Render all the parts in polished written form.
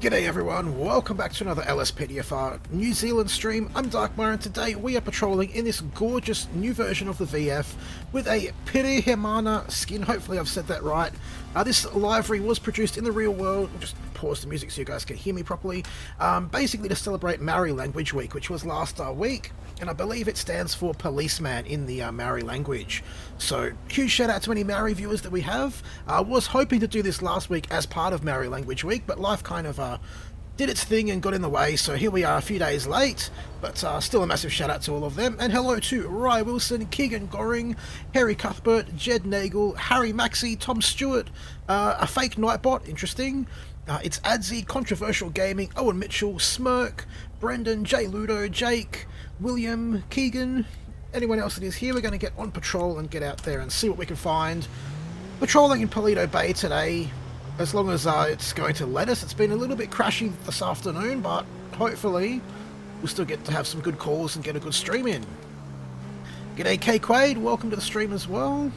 G'day everyone, welcome back to another LSPDFR New Zealand stream. I'm Darkmyre and today we are patrolling in this gorgeous new version of the VF with a Pirihimana skin. Hopefully I've said that right. This livery was produced in the real world. We'll just pause the music so you guys can hear me properly. Basically to celebrate Maori Language Week, which was last week, and I believe it stands for policeman in the Maori language. So huge shout out to any Maori viewers that we have. I was hoping to do this last week as part of Maori Language Week, but life kind of did its thing and got in the way, so here we are a few days late, but still a massive shout out to all of them. And hello to Rye Wilson, Keegan Goring, Harry Cuthbert, Jed Nagel, Harry Maxey, Tom Stewart, a fake Nightbot, interesting. It's Adzi, Controversial Gaming, Owen Mitchell, Smirk, Brendan, Jay Ludo, Jake, William, Keegan, anyone else that is here. We're going to get on patrol and get out there and see what we can find. Patrolling in Paleto Bay today, as long as it's going to let us. It's been a little bit crashy this afternoon, but hopefully we'll still get to have some good calls and get a good stream in. G'day K Quaid, welcome to the stream as well.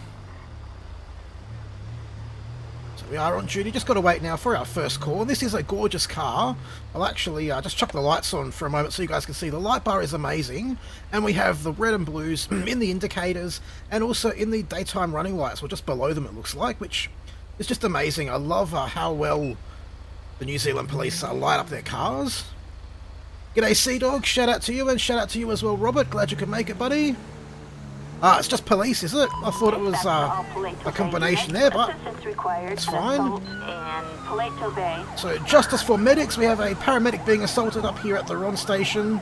So we are on duty, just got to wait now for our first call. And this is a gorgeous car. I'll actually just chuck the lights on for a moment so you guys can see. The light bar is amazing, and we have the red and blues in the indicators and also in the daytime running lights, or just below them it looks like, which is just amazing. I love how well the New Zealand police light up their cars. G'day Sea Dog, shout out to you, and shout out to you as well Robert, glad you could make it buddy. It's just police, is it? I thought it was a combination there, but it's fine. So justice for medics. We have a paramedic being assaulted up here at the Ron station.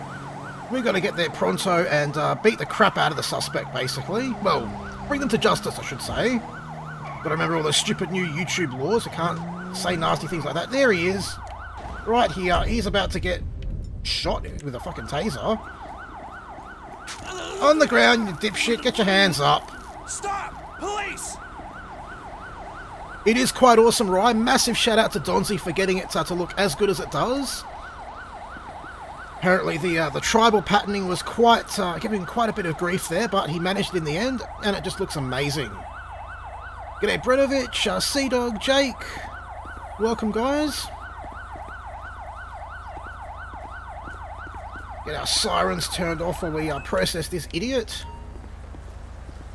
We've got to get there pronto and beat the crap out of the suspect, basically. Well, bring them to justice, I should say. Got to remember all those stupid new YouTube laws. I can't say nasty things like that. There he is. Right here. He's about to get shot with a fucking taser. On the ground, you dipshit. Get your hands up. Stop! Police! It is quite awesome, Ryan. Massive shout out to Donzi for getting it to look as good as it does. Apparently the tribal patterning was quite giving quite a bit of grief there, but he managed it in the end, and it just looks amazing. G'day Brenovich, Sea Dog, Jake. Welcome guys. Get our sirens turned off while we process this idiot.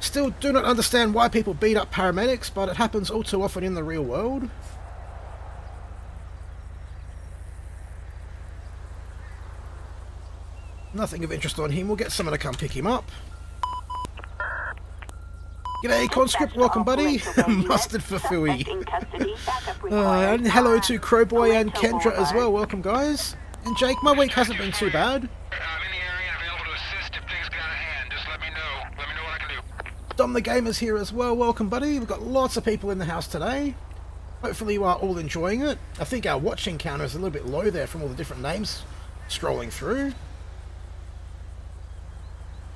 Still do not understand why people beat up paramedics, but it happens all too often in the real world. Nothing of interest on him. We'll get someone to come pick him up. G'day Conscript, welcome buddy. Mustard for Fui. And hello to Crowboy and Kendra as well, welcome guys. And Jake, my week hasn't been too bad. I'm in the area and available to assist if things get out of hand. Just let me know. Let me know what I can do. Dom the Gamer's here as well. Welcome, buddy. We've got lots of people in the house today. Hopefully you are all enjoying it. I think our watching counter is a little bit low there from all the different names scrolling through.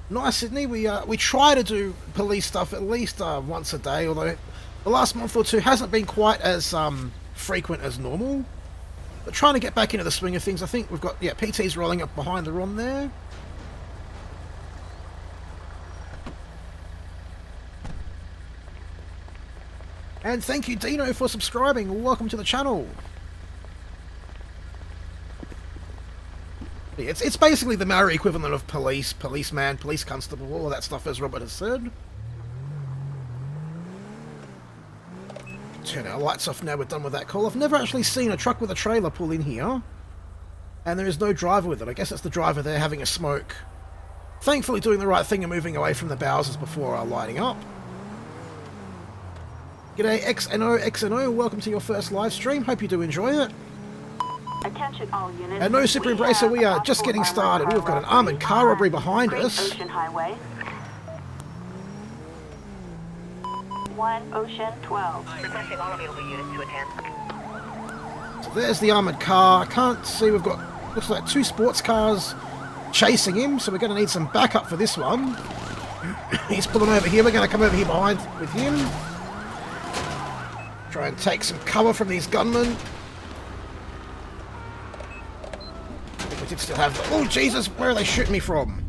Nice, Sydney. We try to do police stuff at least once a day, although the last month or two hasn't been quite as frequent as normal. But trying to get back into the swing of things. I think we've got, yeah, PT's rolling up behind the Ron there. And thank you, Dino, for subscribing. Welcome to the channel. Yeah, it's basically the Maori equivalent of police, policeman, police constable, all of that stuff, as Robert has said. Turn our lights off now we're done with that call. I've never actually seen a truck with a trailer pull in here. And there is no driver with it. I guess it's the driver there having a smoke. Thankfully doing the right thing and moving away from the Bowsers before lighting up. G'day XNO, welcome to your first live stream. Hope you do enjoy it. Attention all units. And no Super Embracer, we are just getting started. We've got an armoured car robbery behind us. Ocean Highway. 1 Ocean 12. Requesting all available units to attend. So there's the armoured car. I can't see, we've got, looks like 2 sports cars chasing him, so we're going to need some backup for this one. He's pulling over here. We're going to come over here behind with him. Try and take some cover from these gunmen. I think we did still have... Oh, Jesus! Where are they shooting me from?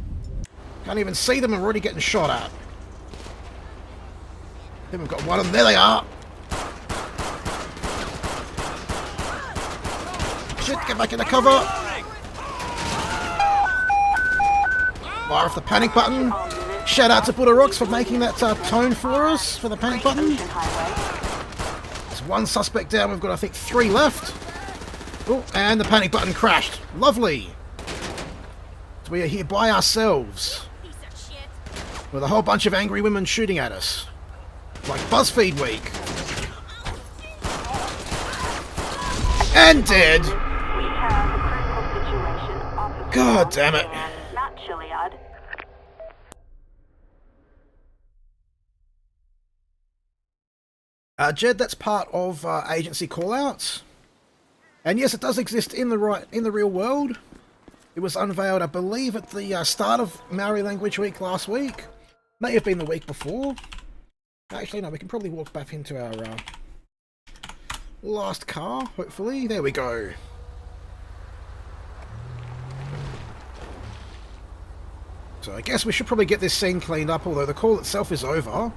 Can't even see them and we're already getting shot at. Then we've got one of them. There they are! Shit, get back into cover. Fire off the panic button. Shout out to Buddha Rocks for making that tone for us, for the panic button. There's one suspect down, we've got I think 3 left. Oh, and the panic button crashed. Lovely. So we are here by ourselves. With a whole bunch of angry women shooting at us. Like BuzzFeed Week. And dead. God damn it. Not Chiliad. Jed, that's part of agency callouts. And yes, it does exist in the real world. It was unveiled, I believe, at the start of Maori Language Week last week. May have been the week before. Actually, no, we can probably walk back into our last car, hopefully. There we go. So I guess we should probably get this scene cleaned up, although the call itself is over.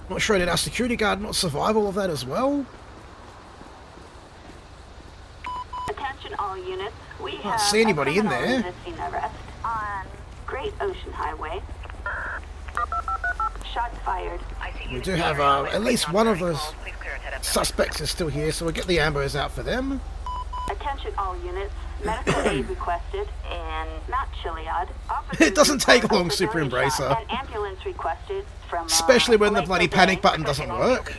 Not sure did our security guard not survive all of that as well? Attention all units. We Can't see anybody in there. Resisting arrest on Great Ocean Highway. Shots fired. We do have at least one of those suspects is still here, so we'll get the ambos out for them. Attention all units. Medical aid requested and not Chiliad. It doesn't take long, Super Embracer. An ambulance requested from Especially when the bloody panic button doesn't work.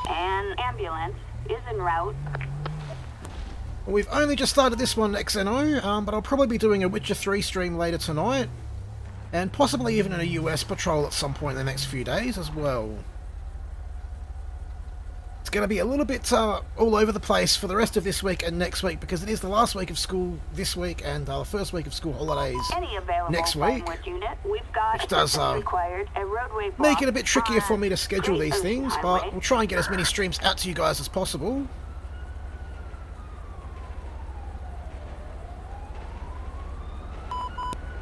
An ambulance is en route. Well, we've only just started this one, XNO, but I'll probably be doing a Witcher 3 stream later tonight. And possibly even a US patrol at some point in the next few days as well. It's going to be a little bit all over the place for the rest of this week and next week, because it is the last week of school this week and the first week of school holidays next week, which does make it a bit trickier for me to schedule these things, but we'll try and get as many streams out to you guys as possible.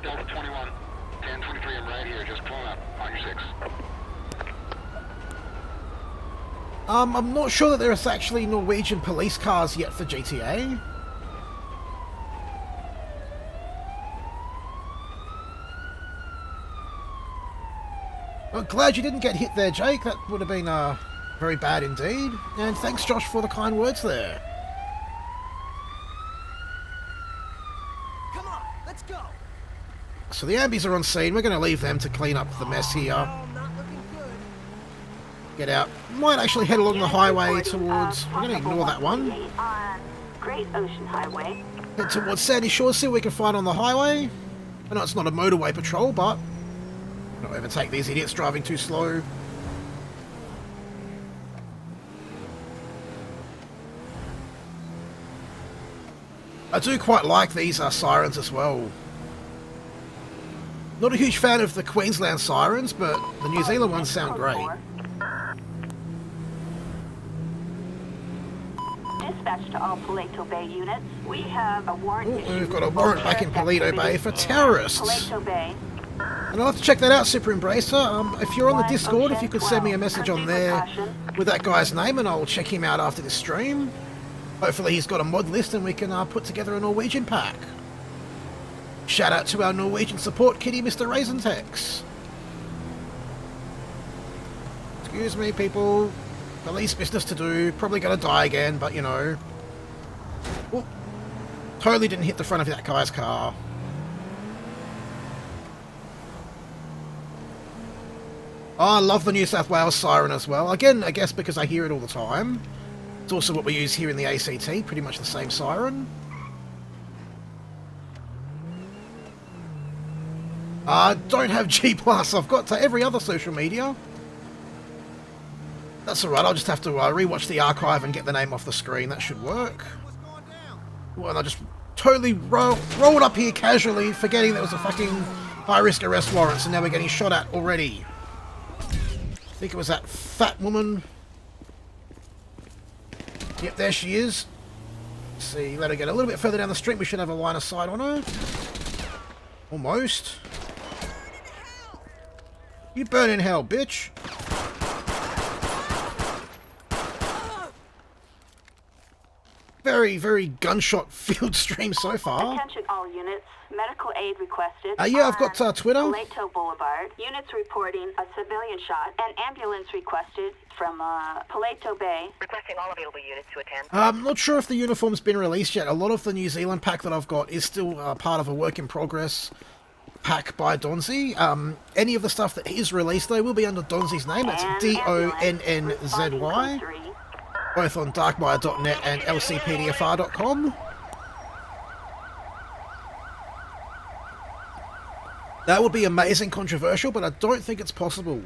Delta 21, 1023, I'm right here, just pulling up on your 6. I'm not sure that there's actually Norwegian police cars yet for GTA. I'm glad you didn't get hit there, Jake. That would have been very bad indeed. And thanks, Josh, for the kind words there. Come on, let's go. So the ambies are on scene. We're going to leave them to clean up the mess here. Oh, not looking good. Get out. Might actually head along the highway towards... We're going to ignore that one. On Great Ocean Highway. Head towards Sandy Shore, see what we can find on the highway. I know it's not a motorway patrol, but... Not overtake these idiots driving too slow. I do quite like these sirens as well. Not a huge fan of the Queensland sirens, but the New Zealand ones sound great. Dispatch to all Paleto Bay units. We have a warrant. Ooh, we've got a warrant back in Paleto Bay for terrorists. Paleto Bay. And I'll have to check that out, Super Embracer. If you're on the Discord, if you could send me a message on there with that guy's name, and I'll check him out after this stream. Hopefully he's got a mod list and we can put together a Norwegian pack. Shout out to our Norwegian support kitty, Mr. Raisentex. Excuse me, people. Police business to do. Probably gonna die again, but you know. Ooh. Totally didn't hit the front of that guy's car. Oh, I love the New South Wales siren as well. Again, I guess because I hear it all the time. It's also what we use here in the ACT, pretty much the same siren. Don't have G+, I've got to every other social media. That's alright, I'll just have to rewatch the archive and get the name off the screen, that should work. Well, and I just totally rolled up here casually, forgetting there was a fucking high-risk arrest warrant, so now we're getting shot at already. I think it was that fat woman. Yep, there she is. Let's see, let her get a little bit further down the street. We should have a line of sight on her. Almost. You burn in hell, bitch. very, very gunshot filled stream so far. Attention all units. Medical aid requested. Yeah, I've got Twitter. Paleto Boulevard. Units reporting a civilian shot. An ambulance requested from Paleto Bay. Requesting all available units to attend. I'm not sure if the uniform's been released yet. A lot of the New Zealand pack that I've got is still part of a work in progress pack by Donzi. Any of the stuff that is released, though, will be under Donzi's name. That's DONNZY. Both on darkmyre.net and LSPDFR.com. That would be amazing controversial, but I don't think it's possible.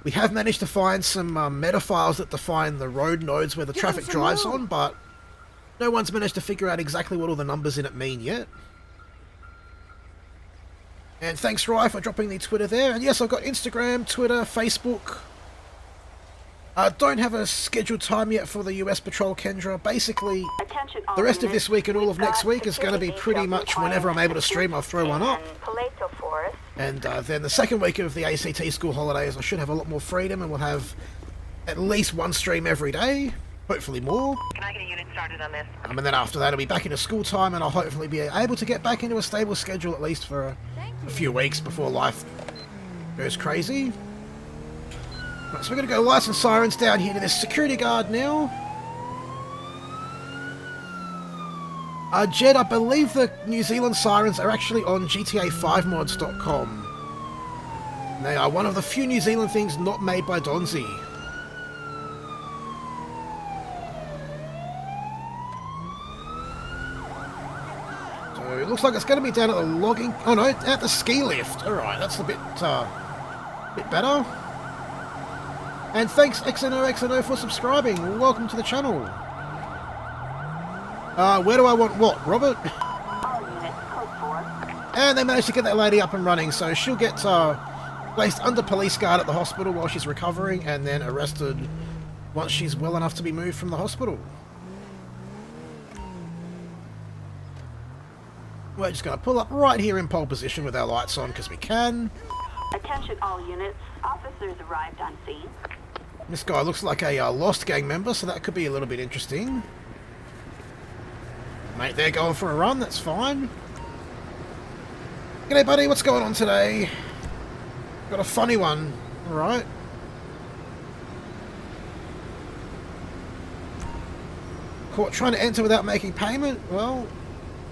We have managed to find some meta files that define the road nodes where the traffic drives on, but no one's managed to figure out exactly what all the numbers in it mean yet. And thanks, Rye, for dropping the Twitter there. And yes, I've got Instagram, Twitter, Facebook. I don't have a scheduled time yet for the US Patrol, Kendra. Basically, the rest of this week and all of next week is going to be pretty much whenever I'm able to stream, I'll throw one up. And then the second week of the ACT school holidays, I should have a lot more freedom and we'll have at least one stream every day. Hopefully more. Can I get a unit started on this? And then after that, I'll be back into school time and I'll hopefully be able to get back into a stable schedule at least for a few weeks before life goes crazy. Right, so we're going to go lights and sirens down here to this security guard now. Jed, I believe the New Zealand sirens are actually on GTA5mods.com. They are one of the few New Zealand things not made by Donzi. So it looks like it's going to be down at the logging... Oh no, at the ski lift. Alright, that's a bit better. And thanks XNO for subscribing. Welcome to the channel. Where do I want what, Robert? All units, code 4. And they managed to get that lady up and running, so she'll get placed under police guard at the hospital while she's recovering, and then arrested once she's well enough to be moved from the hospital. We're just going to pull up right here in pole position with our lights on, because we can. Attention all units. Officers arrived on scene. This guy looks like a Lost gang member, so that could be a little bit interesting. Mate, they're going for a run, that's fine. G'day, buddy, what's going on today? Got a funny one, alright. Caught trying to enter without making payment? Well,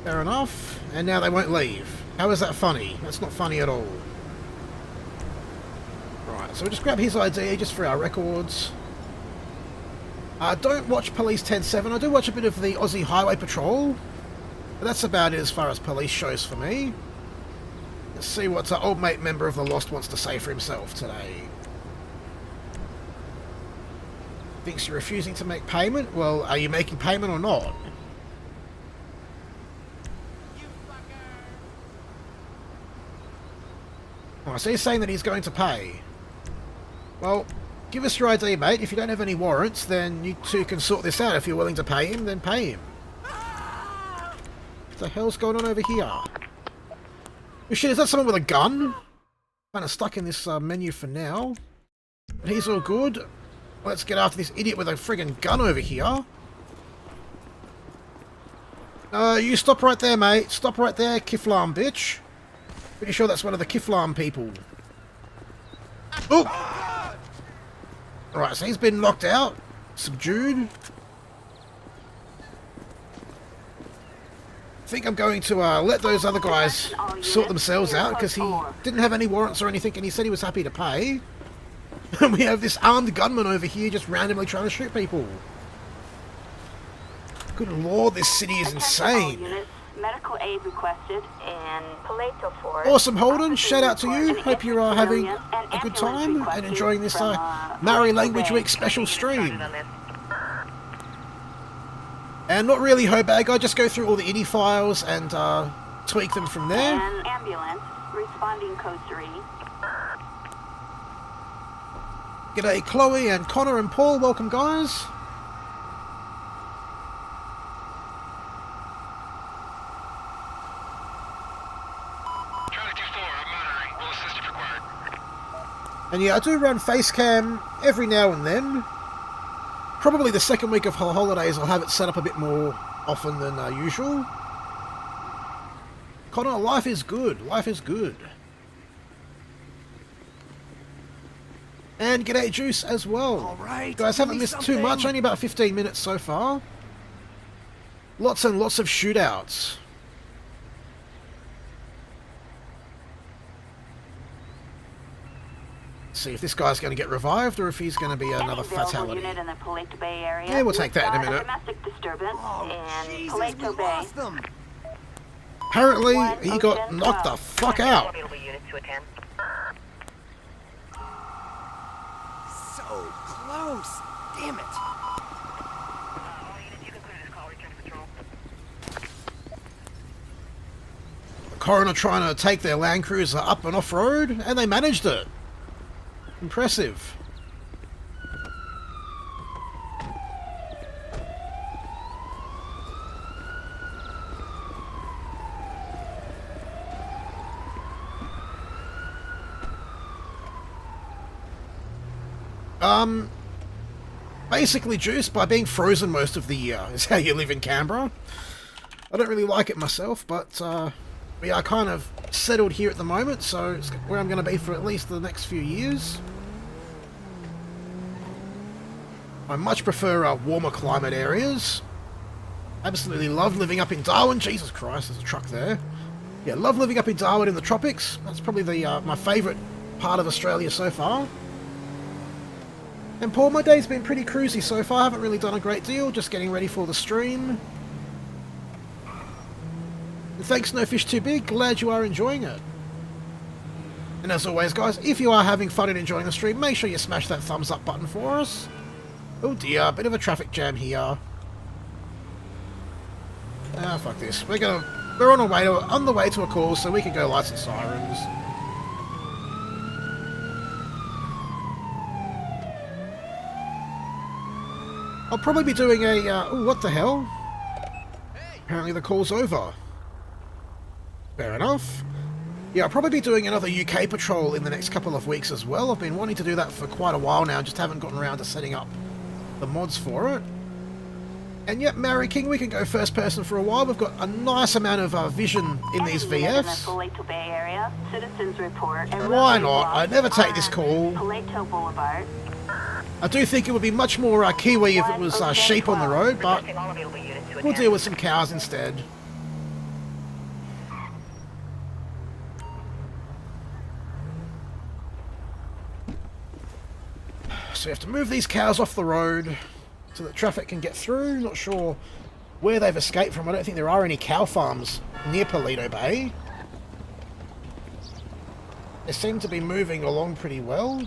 fair enough. And now they won't leave. How is that funny? That's not funny at all. Right, so we'll just grab his ID just for our records. I don't watch Police 10-7. I do watch a bit of the Aussie Highway Patrol. But that's about it as far as police shows for me. Let's see what our old mate member of the Lost wants to say for himself today. Thinks you're refusing to make payment? Well, are you making payment or not? Oh, so he's saying that he's going to pay. Well, give us your ID, mate. If you don't have any warrants, then you two can sort this out. If you're willing to pay him, then pay him. What the hell's going on over here? Oh shit, is that someone with a gun? Kind of stuck in this menu for now. But he's all good. Let's get after this idiot with a friggin' gun over here. You stop right there, mate. Stop right there, Kiflam bitch. Pretty sure that's one of the Kiflam people. Oh! Right, so he's been knocked out. Subdued. I think I'm going to let those other guys sort themselves out, because he didn't have any warrants or anything, and he said he was happy to pay. And we have this armed gunman over here just randomly trying to shoot people. Good lord, this city is insane. Medical aid requested in Paleto Forest. Awesome, Holden. Shout out to you. Hope you're having a good time and enjoying this Maori Language Week special stream. And not really Hobag, I just go through all the INI files and tweak them from there. An ambulance responding code 3. G'day Chloe and Connor and Paul, welcome guys. Charlie 2-4, I'm monitoring. Will assist if required. And yeah, I do run face cam every now and then. Probably the second week of holidays I'll have it set up a bit more often than usual. Connor, life is good. Life is good. And g'day Juice as well. All right, Guys, give haven't me missed too something. much, only about 15 minutes so far. Lots and lots of shootouts. See if this guy's going to get revived or if he's going to be another fatality. Unit in the Paleto Bay area. Yeah, we'll take that in a minute. Domestic disturbance Oh, in Jesus, we Paleto Bay. lost them. Apparently, he got knocked the fuck out. So close. Damn it. The coroner trying to take their Land Cruiser up and off-road, and they managed it. Impressive. Basically, Juice, by being frozen most of the year is how you live in Canberra. I don't really like it myself, but we are kind of settled here at the moment, so it's where I'm going to be for at least the next few years. I much prefer warmer climate areas. Absolutely love living up in Darwin. Jesus Christ, there's a truck there. Yeah, love living up in Darwin in the tropics. That's probably the my favourite part of Australia so far. And Paul, my day's been pretty cruisy so far. I haven't really done a great deal, just getting ready for the stream. And thanks, No Fish Too Big. Glad you are enjoying it. And as always, guys, if you are having fun and enjoying the stream, make sure you smash that thumbs up button for us. Oh dear, a bit of a traffic jam here. Ah, fuck this. We're on the way to a call, so we can go lights and sirens. I'll probably be doing a... oh, what the hell? Apparently the call's over. Fair enough. Yeah, I'll probably be doing another UK patrol in the next couple of weeks as well. I've been wanting to do that for quite a while now, just haven't gotten around to setting up the mods for it. And yep, Maori King, we can go first person for a while. We've got a nice amount of vision in these VFs. Paleto Bay area. Citizens report. Why not? I never take this call. Paleto Boulevard. I do think it would be much more Kiwi if it was sheep on the road, but we'll deal with some cows instead. So you have to move these cows off the road so that traffic can get through. Not sure where they've escaped from. I don't think there are any cow farms near Paleto Bay. They seem to be moving along pretty well.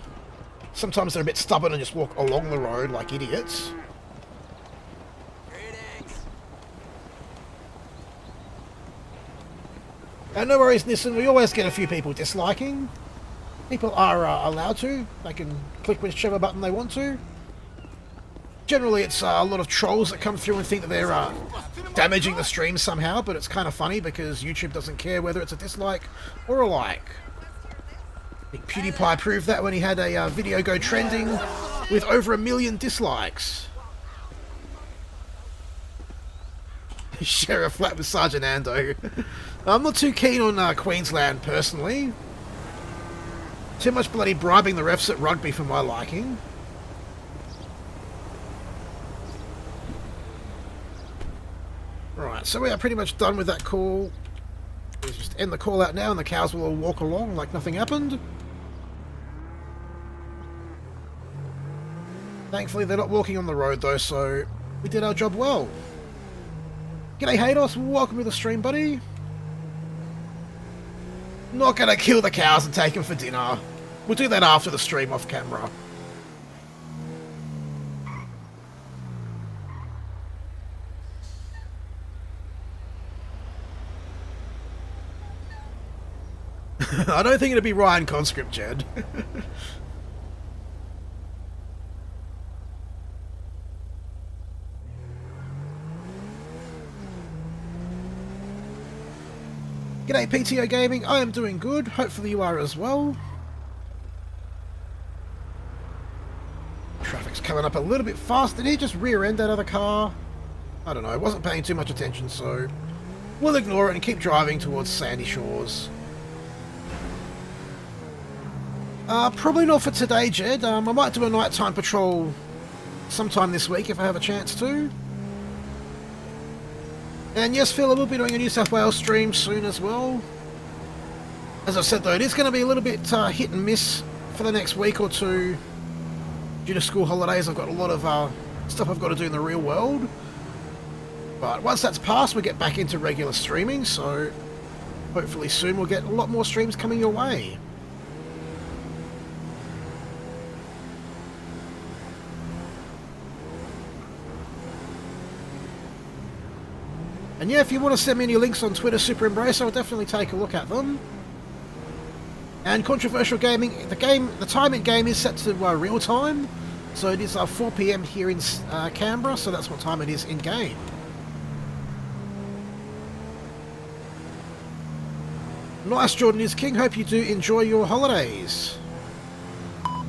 Sometimes they're a bit stubborn and just walk along the road like idiots. And no worries, Nissan, we always get a few people disliking. People are allowed to. They can click whichever button they want to. Generally, it's a lot of trolls that come through and think that they're damaging the stream somehow, but it's kind of funny because YouTube doesn't care whether it's a dislike or a like. I think PewDiePie proved that when he had a video go trending with over 1 million dislikes. Share a flat with Sergeant Ando. I'm not too keen on Queensland personally. Too much bloody bribing the refs at rugby for my liking. Right, so we are pretty much done with that call. Let's just end the call out now and the cows will all walk along like nothing happened. Thankfully they're not walking on the road though, so we did our job well. G'day Haydos, welcome to the stream, buddy. Not gonna kill the cows and take them for dinner. We'll do that after the stream off camera. I don't think it'd be Ryan Conscript, Jed. G'day PTO Gaming, I am doing good, hopefully you are as well. Traffic's coming up a little bit fast. Did he just rear-end that other car? I don't know. I wasn't paying too much attention, so we'll ignore it and keep driving towards Sandy Shores. Probably not for today, Jed. I might do a nighttime patrol sometime this week if I have a chance to. And yes, Phil, I will be doing a New South Wales stream soon as well. As I said, though, it is going to be a little bit hit and miss for the next week or two. Due to school holidays, I've got a lot of stuff I've got to do in the real world. But once that's passed, we'll get back into regular streaming, so hopefully soon we'll get a lot more streams coming your way. And yeah, if you want to send me any links on Twitter, Super Embrace, I'll definitely take a look at them. And Controversial Gaming, the time in game is set to real time, so it is 4 PM here in Canberra, so that's what time it is in game. Nice, Jordan is King. Hope you do enjoy your holidays.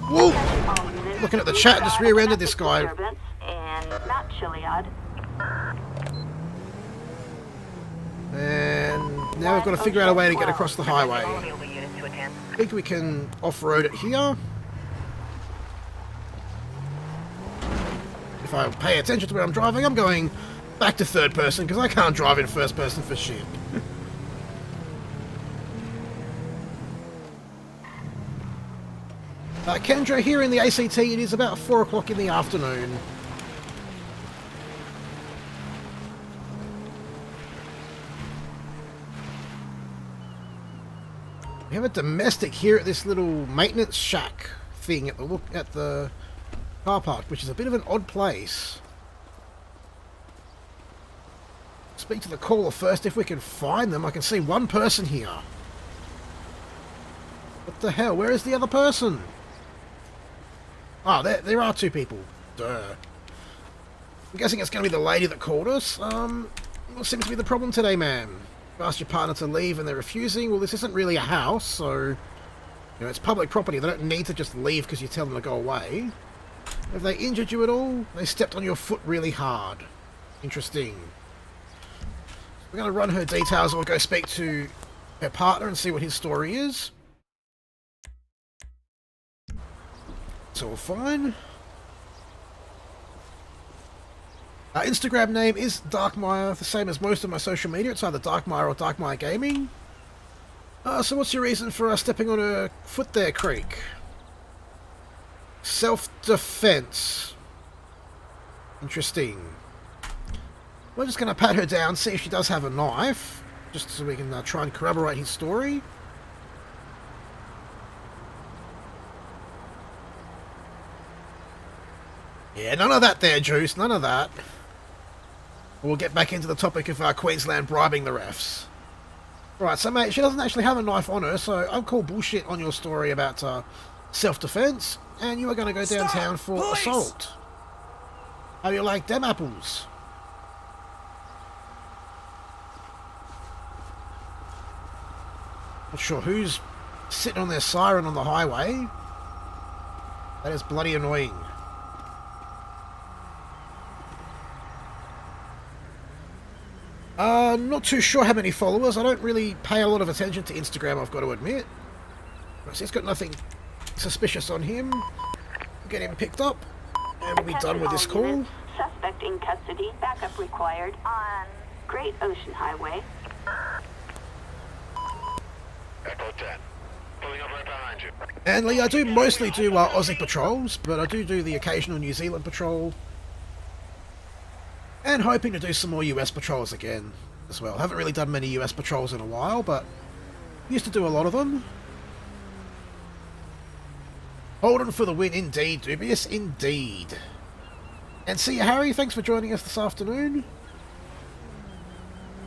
Whoa! Looking at the chat, just rear-ended this guy. And not Chiliad. And now we've got to figure out a way to get across the highway. I think we can off-road it here. If I pay attention to where I'm driving, I'm going back to third person because I can't drive in first person for shit. Kendra, here in the ACT, it is about 4 o'clock in the afternoon. We have a domestic here at this little maintenance shack thing at the car park, which is a bit of an odd place. Speak to the caller first if we can find them. I can see one person here. What the hell? Where is the other person? Ah, there are 2 people. Duh. I'm guessing it's going to be the lady that called us. What seems to be the problem today, ma'am? You asked your partner to leave and they're refusing. Well, this isn't really a house, so you know, it's public property. They don't need to just leave because you tell them to go away. Have they injured you at all? They stepped on your foot really hard. Interesting. We're going to run her details and we'll go speak to her partner and see what his story is. It's all fine. Our Instagram name is Darkmyre, the same as most of my social media. It's either Darkmyre or Darkmyre Gaming. So what's your reason for stepping on her foot there, Creek? Self-defense. Interesting. We're just going to pat her down, see if she does have a knife, just so we can try and corroborate his story. Yeah, none of that there, Juice, none of that. We'll get back into the topic of Queensland bribing the refs. Right, so mate, she doesn't actually have a knife on her, so I'll call bullshit on your story about self-defense, and you are going to go downtown for assault. How you like them apples? Not sure who's sitting on their siren on the highway. That is bloody annoying. Not too sure how many followers. I don't really pay a lot of attention to Instagram, I've got to admit. He's got nothing suspicious on him. We'll get him picked up, and we'll be done with this call. Suspect in custody. Backup required on Great Ocean Highway. Echo 10. Pulling up right behind you. And Lee, I do mostly do Aussie patrols, but I do the occasional New Zealand patrol. And hoping to do some more US patrols again as well. Haven't really done many US patrols in a while, but used to do a lot of them. Holden for the win indeed, Dubious indeed. And see you, Harry, thanks for joining us this afternoon.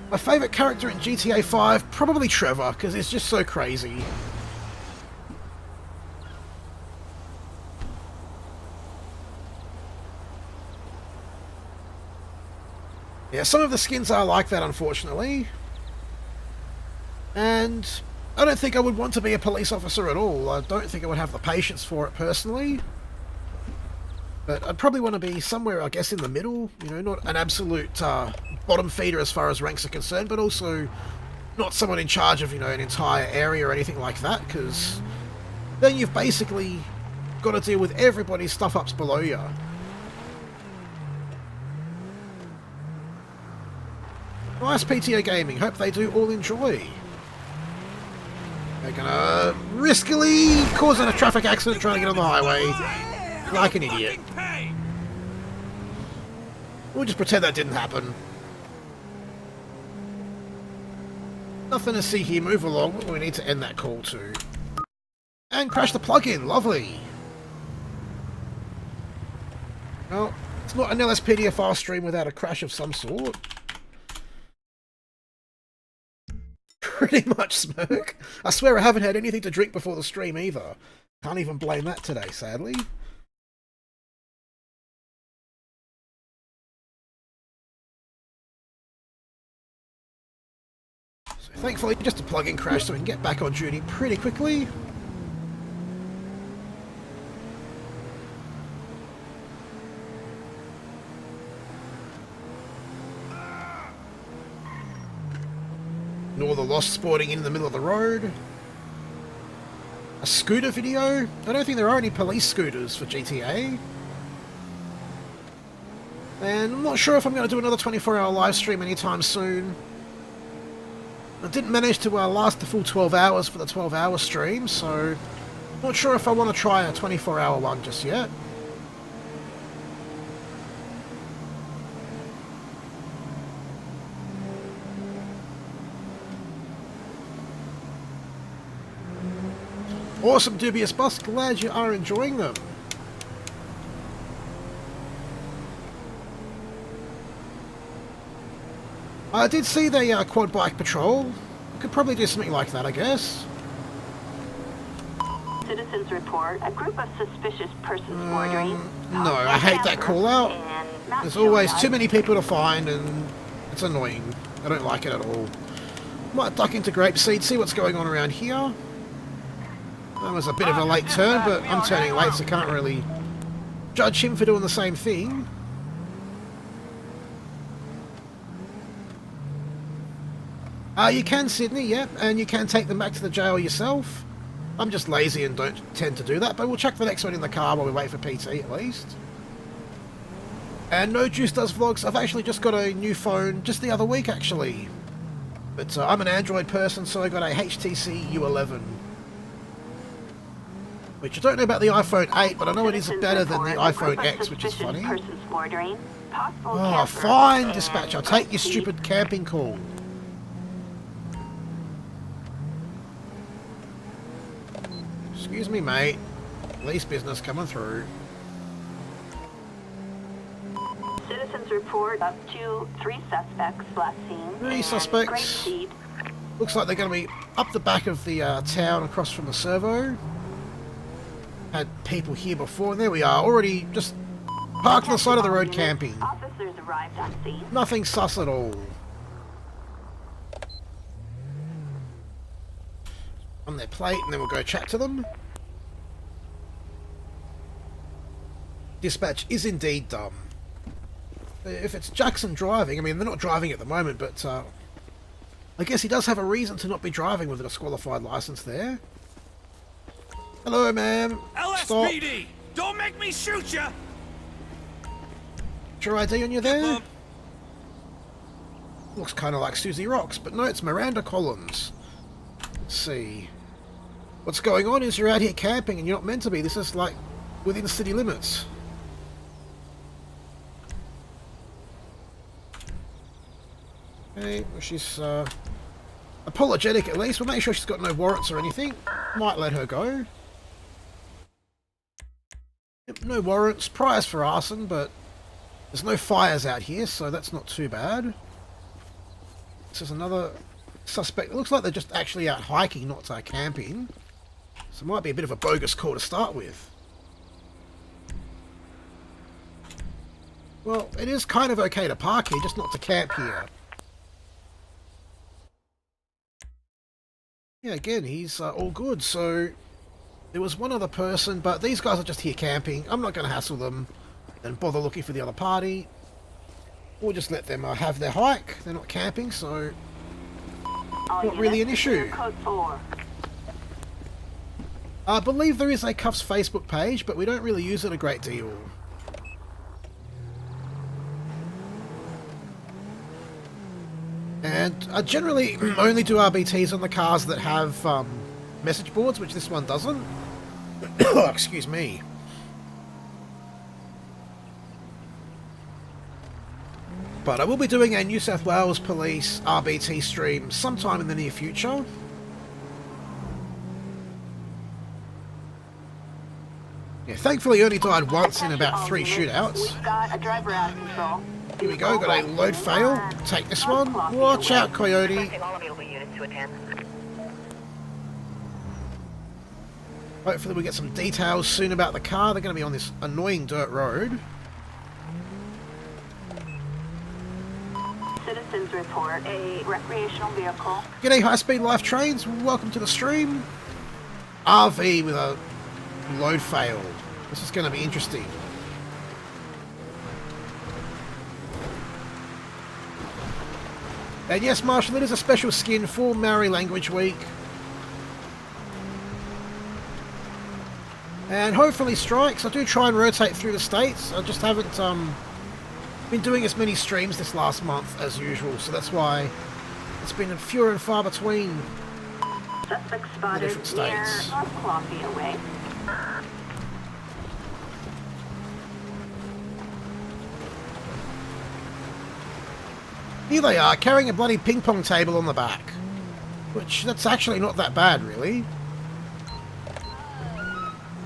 My favourite character in GTA 5, probably Trevor, because he's just so crazy. Yeah, some of the skins are like that, unfortunately. And I don't think I would want to be a police officer at all. I don't think I would have the patience for it, personally. But I'd probably want to be somewhere, I guess, in the middle. You know, not an absolute bottom feeder as far as ranks are concerned, but also not someone in charge of, you know, an entire area or anything like that, because then you've basically got to deal with everybody's stuff-ups below you. Nice PTO Gaming. Hope they do all enjoy. They're gonna riskily cause a traffic accident trying to get on the highway like an idiot. We'll just pretend that didn't happen. Nothing to see here. Move along. We need to end that call too. And crash the plug-in. Lovely. Well, it's not an LSPDFR stream without a crash of some sort. Pretty much, Smirk. I swear I haven't had anything to drink before the stream either. Can't even blame that today, sadly. So thankfully, just a plug-in crash so we can get back on duty pretty quickly. Nor the Lost sporting in the middle of the road. A scooter video? I don't think there are any police scooters for GTA. And I'm not sure if I'm going to do another 24-hour live stream anytime soon. I didn't manage to last the full 12 hours for the 12-hour stream, so not sure if I want to try a 24-hour one just yet. Awesome, Dubious Bus. Glad you are enjoying them. I did see the quad bike patrol. I could probably do something like that, I guess. Citizens report a group of suspicious persons bordering. No, I hate that call out. There's always too many people to find and it's annoying. I don't like it at all. Might duck into Grapeseed, see what's going on around here. That was a bit of a late turn, but I'm turning late, so can't really judge him for doing the same thing. You can, Sydney, yep, and you can take them back to the jail yourself. I'm just lazy and don't tend to do that, but we'll check the next one in the car while we wait for PT at least. And No Juice Does Vlogs. I've actually just got a new phone just the other week, actually. But I'm an Android person, so I got a HTC U11. Which I don't know about the iPhone 8, but I know it is better than the iPhone X, which is funny. Oh, fine, dispatch. I'll take your stupid camping call. Excuse me, mate. Police business coming through. Citizens report up to 3 suspects last seen. 3 suspects. Looks like they're going to be up the back of the town across from the servo. Had people here before, and there we are, already just parked on the side of the road camping. Officers arrived on scene. Nothing sus at all. On their plate, and then we'll go chat to them. Dispatch is indeed dumb. If it's Jackson driving, I mean, they're not driving at the moment, but I guess he does have a reason to not be driving with a disqualified license there. Hello, ma'am. LSPD! Don't make me shoot ya! Is your ID on you there? Looks kind of like Susie Rocks, but no, it's Miranda Collins. Let's see. What's going on is you're out here camping and you're not meant to be. This is like within the city limits. Okay, well, she's apologetic at least. We'll make sure she's got no warrants or anything. Might let her go. Yep, no warrants. Priors for arson, but there's no fires out here, so that's not too bad. This is another suspect. It looks like they're just actually out hiking, not camping. So it might be a bit of a bogus call to start with. Well, it is kind of okay to park here, just not to camp here. Yeah, again, he's all good. So there was one other person, but these guys are just here camping. I'm not going to hassle them. and bother looking for the other party. We'll just let them have their hike. They're not camping, so not really an issue. Code 4. I believe there is a Cuffs Facebook page, but we don't really use it a great deal. And I generally only do RBTs on the cars that have message boards, which this one doesn't. Excuse me. But I will be doing a New South Wales Police RBT stream sometime in the near future. Yeah, thankfully only died once in about 3 shootouts. We've got a driver out of control. Here we go, got a load fail. Take this one. Watch out, Coyote. All available units to attend. Hopefully we get some details soon about the car. They're going to be on this annoying dirt road. Citizens report a recreational vehicle. G'day, high-speed life trains. Welcome to the stream. RV with a load fail. This is going to be interesting. And yes, Marshall, it is a special skin for Maori Language Week. And hopefully strikes. I do try and rotate through the states. I just haven't been doing as many streams this last month as usual, so that's why it's been fewer and far between Suspect the spotted different near states. North Columbia Way. Here they are, carrying a bloody ping pong table on the back. Which, that's actually not that bad, really.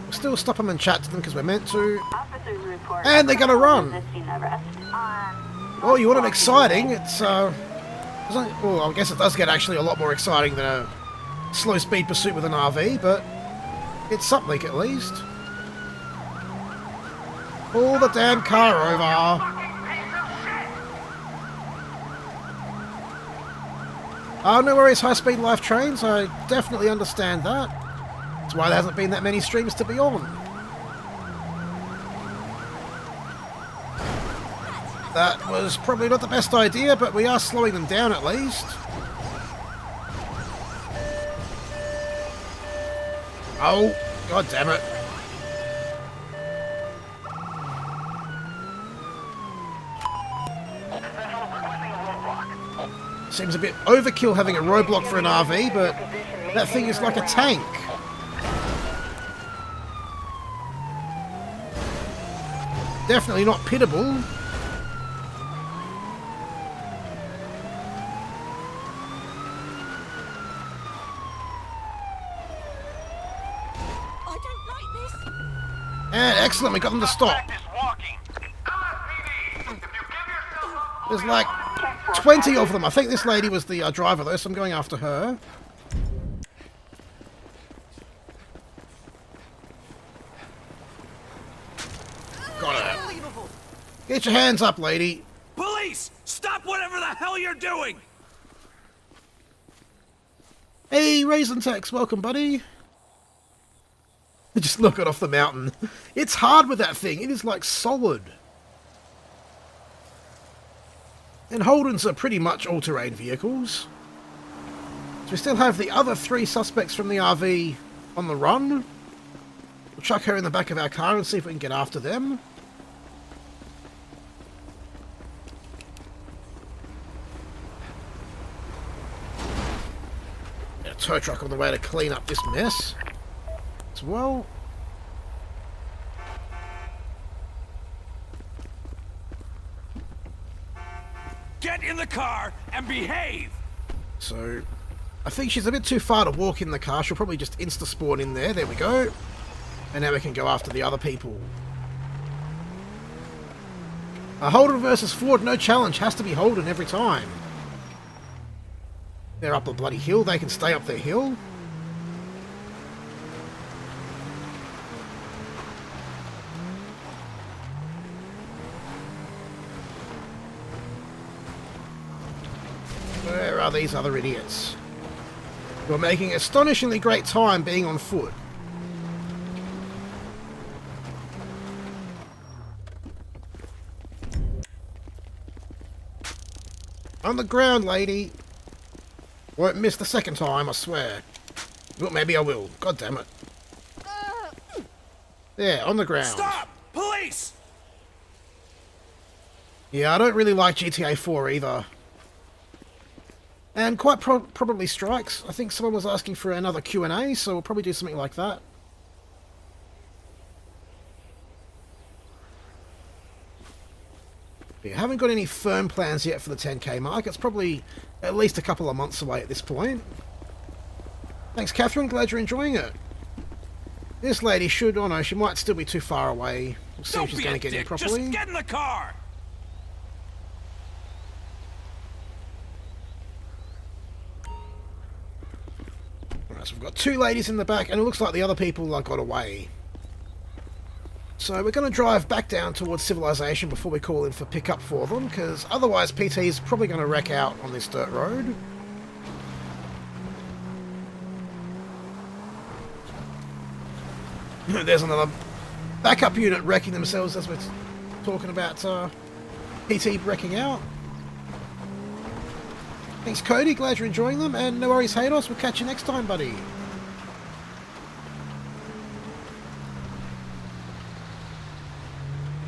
We'll still stop them and chat to them because we're meant to. Officers report And they're gonna run. resisting arrest on Oh, you want it North exciting? Columbia It's, well, I guess it does get actually a lot more exciting than a slow speed pursuit with an RV, but it's something at least. Pull the damn car over. Oh, no worries, high-speed life trains. I definitely understand that. That's why there hasn't been that many streams to be on. That was probably not the best idea, but we are slowing them down at least. Oh, god damn it. Seems a bit overkill having a roadblock for an RV, but that thing is like a tank. Definitely not pitable. I don't like this. And excellent, we got them to stop. There's like 20 of them. I think this lady was the driver though, so I'm going after her. Got her. Get your hands up, lady. Police! Stop whatever the hell you're doing! Hey, Raisin Tex, welcome, buddy. Just look it off the mountain. It's hard with that thing. It is like solid. And Holdens are pretty much all-terrain vehicles. So we still have the other 3 suspects from the RV on the run. We'll chuck her in the back of our car and see if we can get after them. A tow truck on the way to clean up this mess as well. Get in the car and behave! So, I think she's a bit too far to walk in the car. She'll probably just insta-spawn in there. There we go. And now we can go after the other people. Holden versus Ford, no challenge. Has to be Holden every time. They're up a bloody hill. They can stay up their hill. Where are these other idiots? We're making astonishingly great time being on foot. On the ground, lady. Won't miss the second time, I swear. Well, maybe I will. God damn it. There, on the ground. Stop! Police! Yeah, I don't really like GTA 4 either. And quite probably strikes. I think someone was asking for another Q&A, so we'll probably do something like that. Yeah, haven't got any firm plans yet for the 10k mark. It's probably at least a couple of months away at this point. Thanks, Catherine. Glad you're enjoying it. This lady should, oh no, she might still be too far away. We'll see if she's going to get in properly. Just get in the car! Alright, so we've got two ladies in the back, and it looks like the other people got away. So we're going to drive back down towards civilization before we call in for pickup for them, because otherwise PT is probably going to wreck out on this dirt road. There's another backup unit wrecking themselves as we're talking about PT wrecking out. Thanks, Cody. Glad you're enjoying them. And no worries, Haydos. We'll catch you next time, buddy.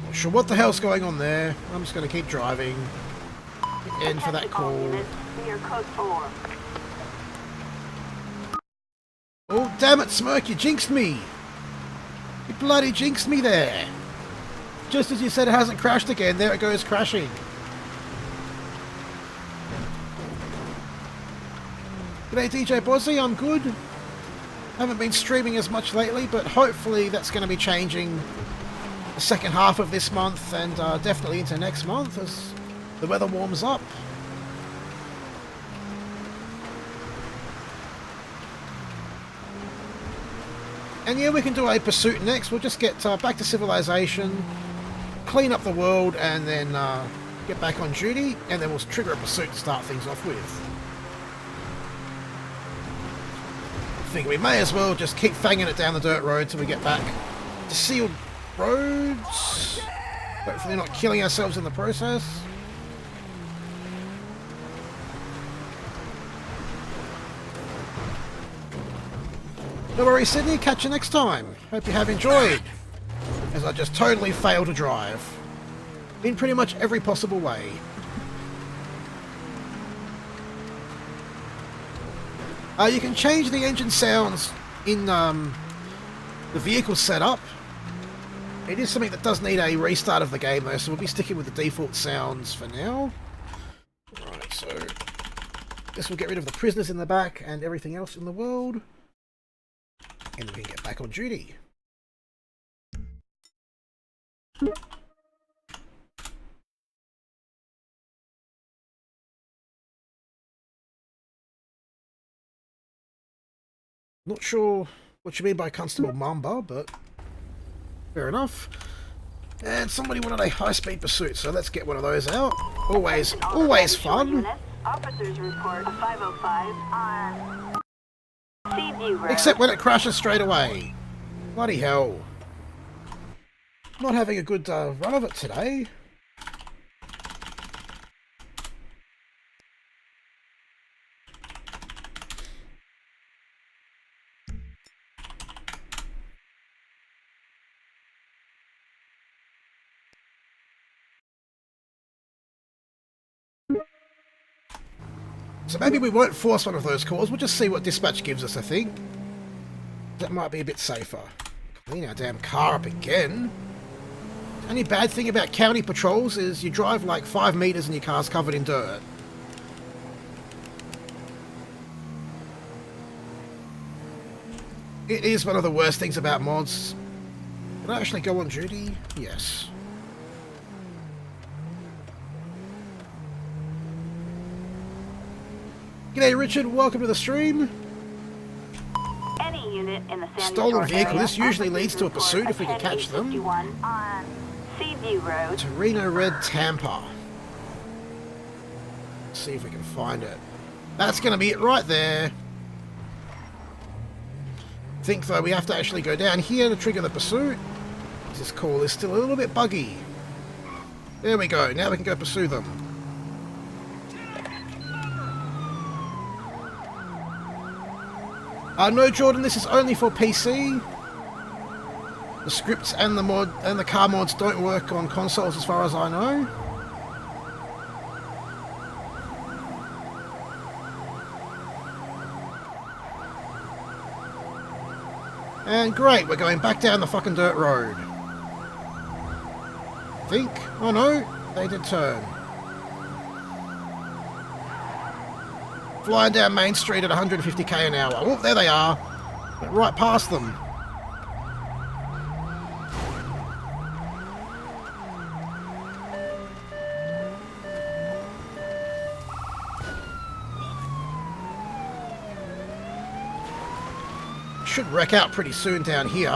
Not sure what the hell's going on there. I'm just going to keep driving. End for that call. Oh, damn it, Smirk. You jinxed me. You bloody jinxed me there. Just as you said it hasn't crashed again, there it goes crashing. G'day DJ Bozzy, I'm good. Haven't been streaming as much lately, but hopefully that's going to be changing the second half of this month and definitely into next month as the weather warms up. And yeah, we can do a pursuit next. We'll just get back to civilization, clean up the world, and then get back on duty, and then we'll trigger a pursuit to start things off with. I think we may as well just keep fanging it down the dirt road till we get back to sealed roads. Hopefully not killing ourselves in the process. No worries, Sydney. Catch you next time. Hope you have enjoyed, as I just totally failed to drive in pretty much every possible way. You can change the engine sounds in the vehicle setup. It is something that does need a restart of the game though, so we'll be sticking with the default sounds for now. Right, so this will get rid of the prisoners in the back and everything else in the world. And we can get back on duty. Not sure what you mean by Constable Mamba, but fair enough. And somebody wanted a high-speed pursuit, so let's get one of those out. Always fun. Officers report a 505 on Seaview Road. Except when it crashes straight away. Bloody hell. Not having a good run of it today. So maybe we won't force one of those calls, we'll just see what dispatch gives us, I think. That might be a bit safer. Clean our damn car up again. The only bad thing about county patrols is you drive like 5 meters and your car's covered in dirt. It is one of the worst things about mods. Can I actually go on duty? Yes. G'day Richard, welcome to the stream. Any unit in the Stolen vehicle, area, this usually leads to a pursuit if we can catch them. On Seaview Road. Torino Red Tampa. Let's see if we can find it. That's going to be it right there. I think though we have to actually go down here to trigger the pursuit. This call is still a little bit buggy. There we go, now we can go pursue them. No, Jordan, this is only for PC. The scripts and the car mods don't work on consoles as far as I know. And great, we're going back down the fucking dirt road. I think. Oh no, they did turn. Flying down Main Street at 150k an hour. Oh, there they are. Went right past them. Should wreck out pretty soon down here.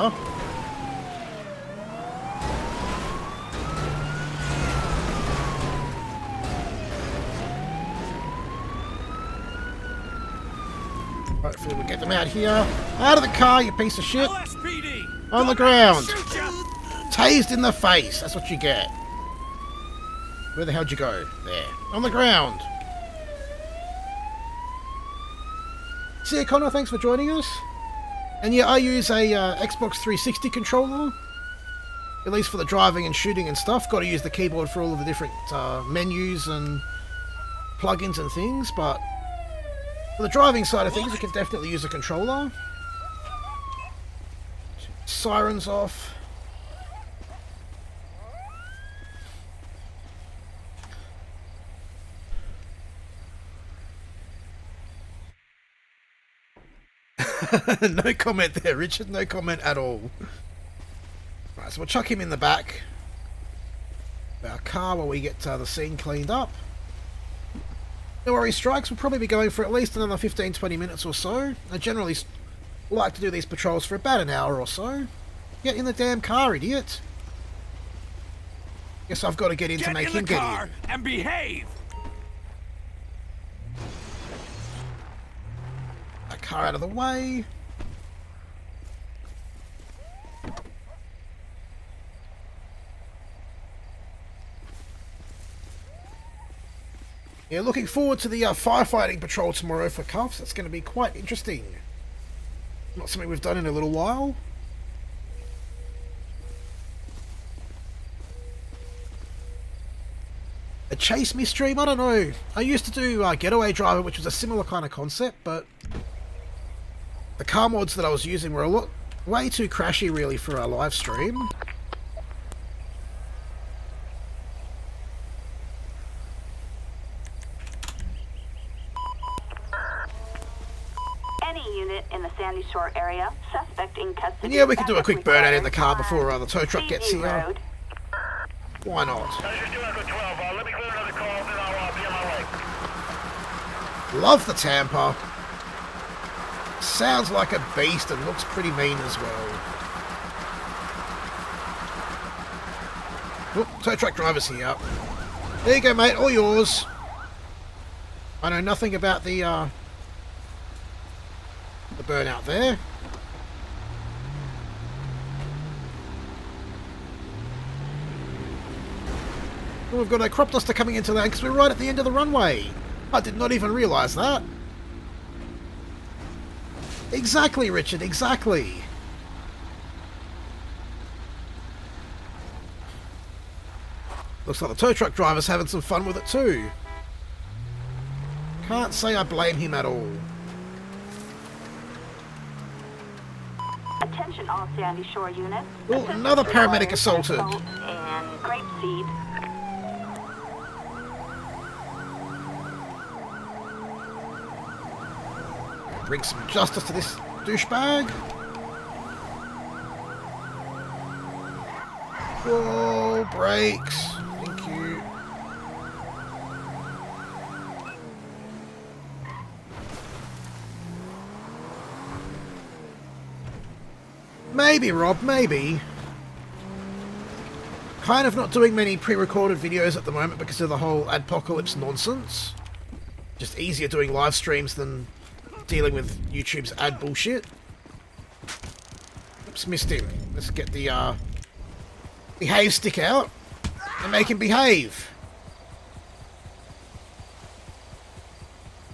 Hopefully we'll get them out here. Out of the car, you piece of shit. LSPD! On the ground. Tased in the face. That's what you get. Where the hell'd you go? There. On the ground. See you, Connor. Thanks for joining us. And yeah, I use a Xbox 360 controller, at least for the driving and shooting and stuff. Got to use the keyboard for all of the different menus and plugins and things, but for the driving side of things, you can definitely use a controller. Sirens off. No comment there, Richard. No comment at all. Right, so we'll chuck him in the back of our car while we get the scene cleaned up. No worries, Strikes. We'll probably be going for at least another 15-20 minutes or so. I generally like to do these patrols for about an hour or so. Get in the damn car, idiot. Guess I've got to get in to make him get in. Get in the car and behave! That car out of the way. Yeah, looking forward to the firefighting patrol tomorrow for Cuffs. That's going to be quite interesting. Not something we've done in a little while. A chase me stream? I don't know. I used to do Getaway Driver, which was a similar kind of concept, but the car mods that I was using were way too crashy really for our live stream. Any unit in the Sandy Shore area, suspect in custody. And yeah, we could do a quick burnout in the car before the tow truck gets here. Road. Why not? Let me clear another call, then I'll be on my way. Love the Tampa. Sounds like a beast and looks pretty mean as well. Oop, tow truck driver's here. There you go, mate. All yours. I know nothing about the burnout there. Oh, we've got a crop duster coming into land because we're right at the end of the runway. I did not even realise that. Exactly, Richard, exactly. Looks like the tow truck driver's having some fun with it too. Can't say I blame him at all. Attention all Sandy Shore units. Oh, another paramedic assaulted. And grapeseed. Bring some justice to this douchebag. Whoa, brakes. Thank you. Maybe, Rob, maybe. Kind of not doing many pre-recorded videos at the moment because of the whole adpocalypse nonsense. Just easier doing live streams than dealing with YouTube's ad bullshit. Oops, missed him. Let's get the behave stick out and make him behave.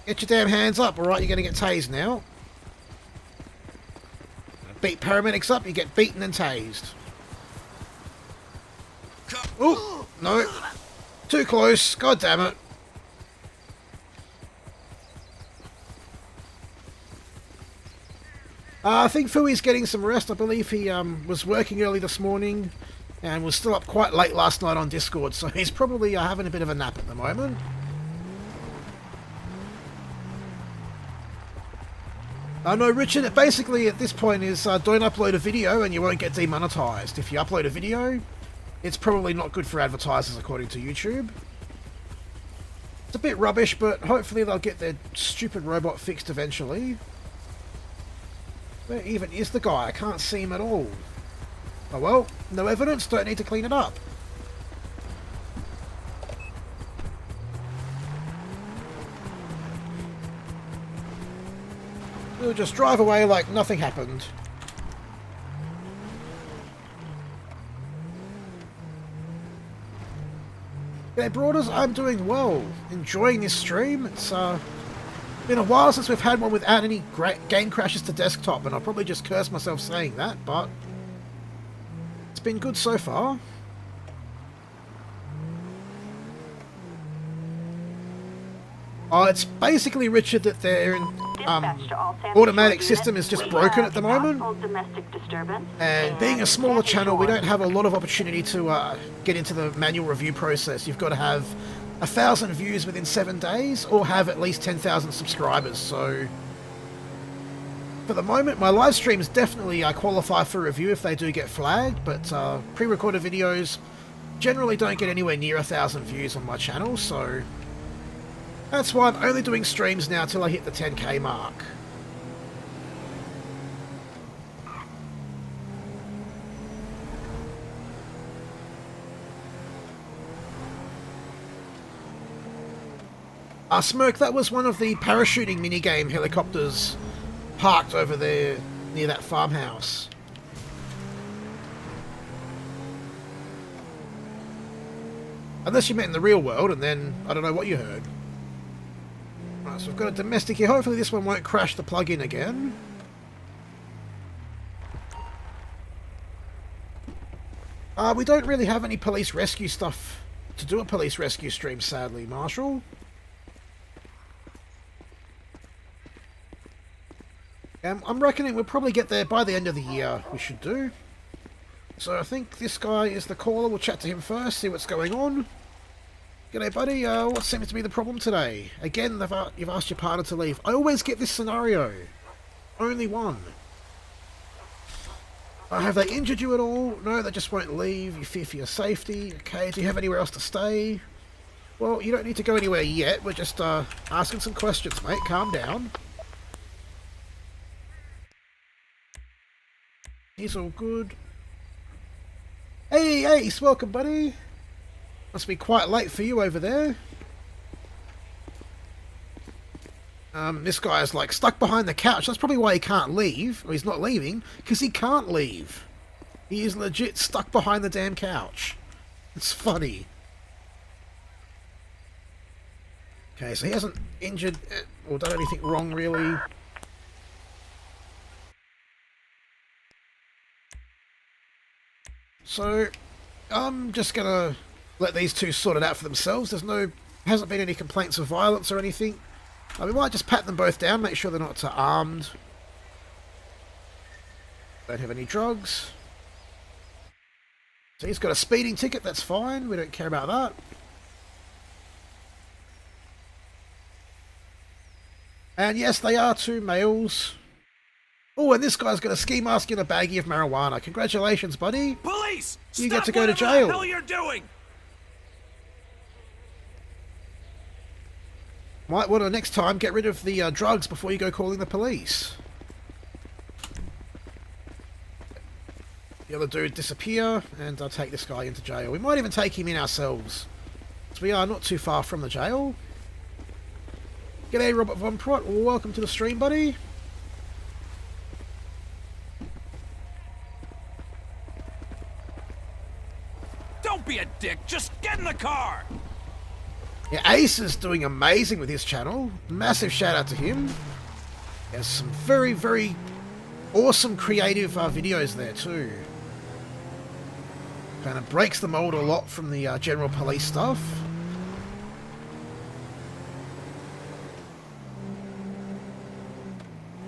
Get your damn hands up, alright? You're going to get tased now. beat paramedics up, you get beaten and tased. Oh, no. Too close. God damn it. I think Fui's getting some rest. I believe he was working early this morning and was still up quite late last night on Discord, so he's probably having a bit of a nap at the moment. No, Richard, basically at this point is don't upload a video and you won't get demonetized. If you upload a video, it's probably not good for advertisers according to YouTube. It's a bit rubbish, but hopefully they'll get their stupid robot fixed eventually. Where even is the guy? I can't see him at all. Oh well, no evidence, don't need to clean it up. We'll just drive away like nothing happened. G'day Broaders, I'm doing well. Enjoying this stream. It's been a while since we've had one without any game crashes to desktop, and I'll probably just curse myself saying that, but it's been good so far. It's basically, Richard, that their automatic system is just broken at the moment. And being a smaller channel, we don't have a lot of opportunity to get into the manual review process. You've got to have 1,000 views within 7 days, or have at least 10,000 subscribers. So, for the moment, my live streams definitely qualify for review if they do get flagged, but pre-recorded videos generally don't get anywhere near 1,000 views on my channel, so that's why I'm only doing streams now till I hit the 10k mark. Smirk, that was one of the parachuting minigame helicopters parked over there near that farmhouse. Unless you meant in the real world, and then I don't know what you heard. Right, so we've got a domestic here. Hopefully this one won't crash the plug-in again. We don't really have any police rescue stuff to do a police rescue stream, sadly, Marshall. I'm reckoning we'll probably get there by the end of the year, we should do. So I think this guy is the caller. We'll chat to him first, see what's going on. G'day, buddy. What seems to be the problem today? Again, you've asked your partner to leave. I always get this scenario. Only one. Have they injured you at all? No, they just won't leave. You fear for your safety. Okay, do you have anywhere else to stay? Well, you don't need to go anywhere yet. We're just asking some questions, mate. Calm down. He's all good. Hey, Ace, welcome, buddy. Must be quite late for you over there. This guy is like stuck behind the couch. That's probably why he can't leave. Or he's not leaving, because he can't leave. He is legit stuck behind the damn couch. It's funny. Okay, so he hasn't injured or done anything wrong, really. So, I'm just gonna let these two sort it out for themselves. Hasn't been any complaints of violence or anything. We might just pat them both down, make sure they're not armed. Don't have any drugs. So he's got a speeding ticket, that's fine. We don't care about that. And yes, they are two males. Oh, and this guy's got a ski mask and a baggie of marijuana. Congratulations, buddy. Police! You get to go to jail. What the hell you're doing? Might want to next time get rid of the drugs before you go calling the police. The other dude disappear, and I'll take this guy into jail. We might even take him in ourselves, so we are not too far from the jail. G'day, Robert Von Prott. Welcome to the stream, buddy. Don't be a dick. Just get in the car. Yeah, Ace is doing amazing with his channel. Massive shout out to him. He has some very, very awesome creative videos there too. Kind of breaks the mold a lot from the general police stuff.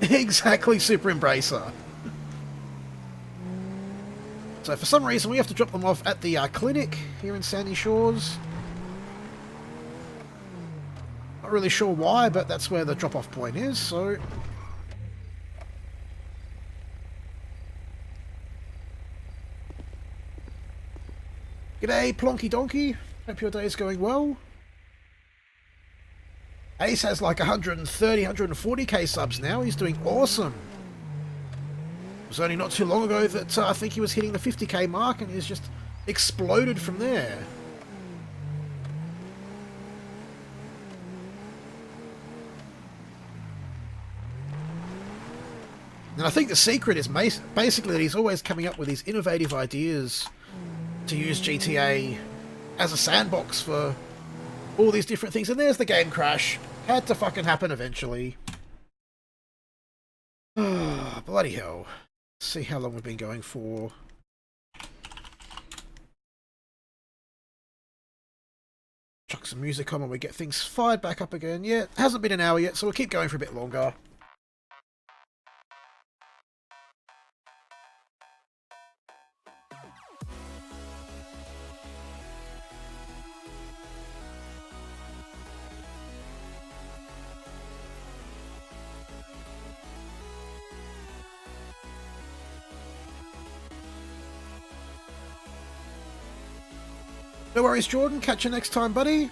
Exactly, Super Embracer. So for some reason we have to drop them off at the clinic here in Sandy Shores. Not really sure why, but that's where the drop-off point is, so... G'day, Plonky Donkey. Hope your day is going well. Ace has like 130, 140k subs now. He's doing awesome. It was only not too long ago that I think he was hitting the 50k mark, and he's just exploded from there. And I think the secret is basically that he's always coming up with these innovative ideas to use GTA as a sandbox for all these different things. And there's the game crash. Had to fucking happen eventually. Bloody hell. Let's see how long we've been going for. Chuck some music on when we get things fired back up again. Yeah, it hasn't been an hour yet, so we'll keep going for a bit longer. No worries, Jordan. Catch you next time, buddy.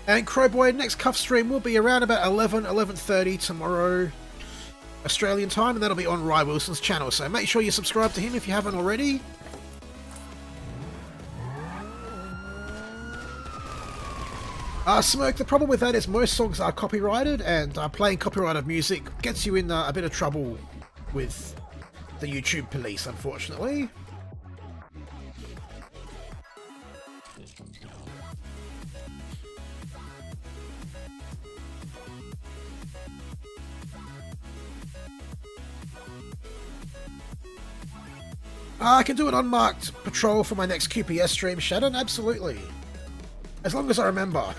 And Crowboy, next cuff stream will be around about 11:30 tomorrow, Australian time, and that'll be on Rye Wilson's channel. So make sure you subscribe to him if you haven't already. Smoke, the problem with that is most songs are copyrighted, and playing copyrighted music gets you in a bit of trouble with the YouTube police, unfortunately. I can do an unmarked patrol for my next QPS stream, Shannon, absolutely. As long as I remember.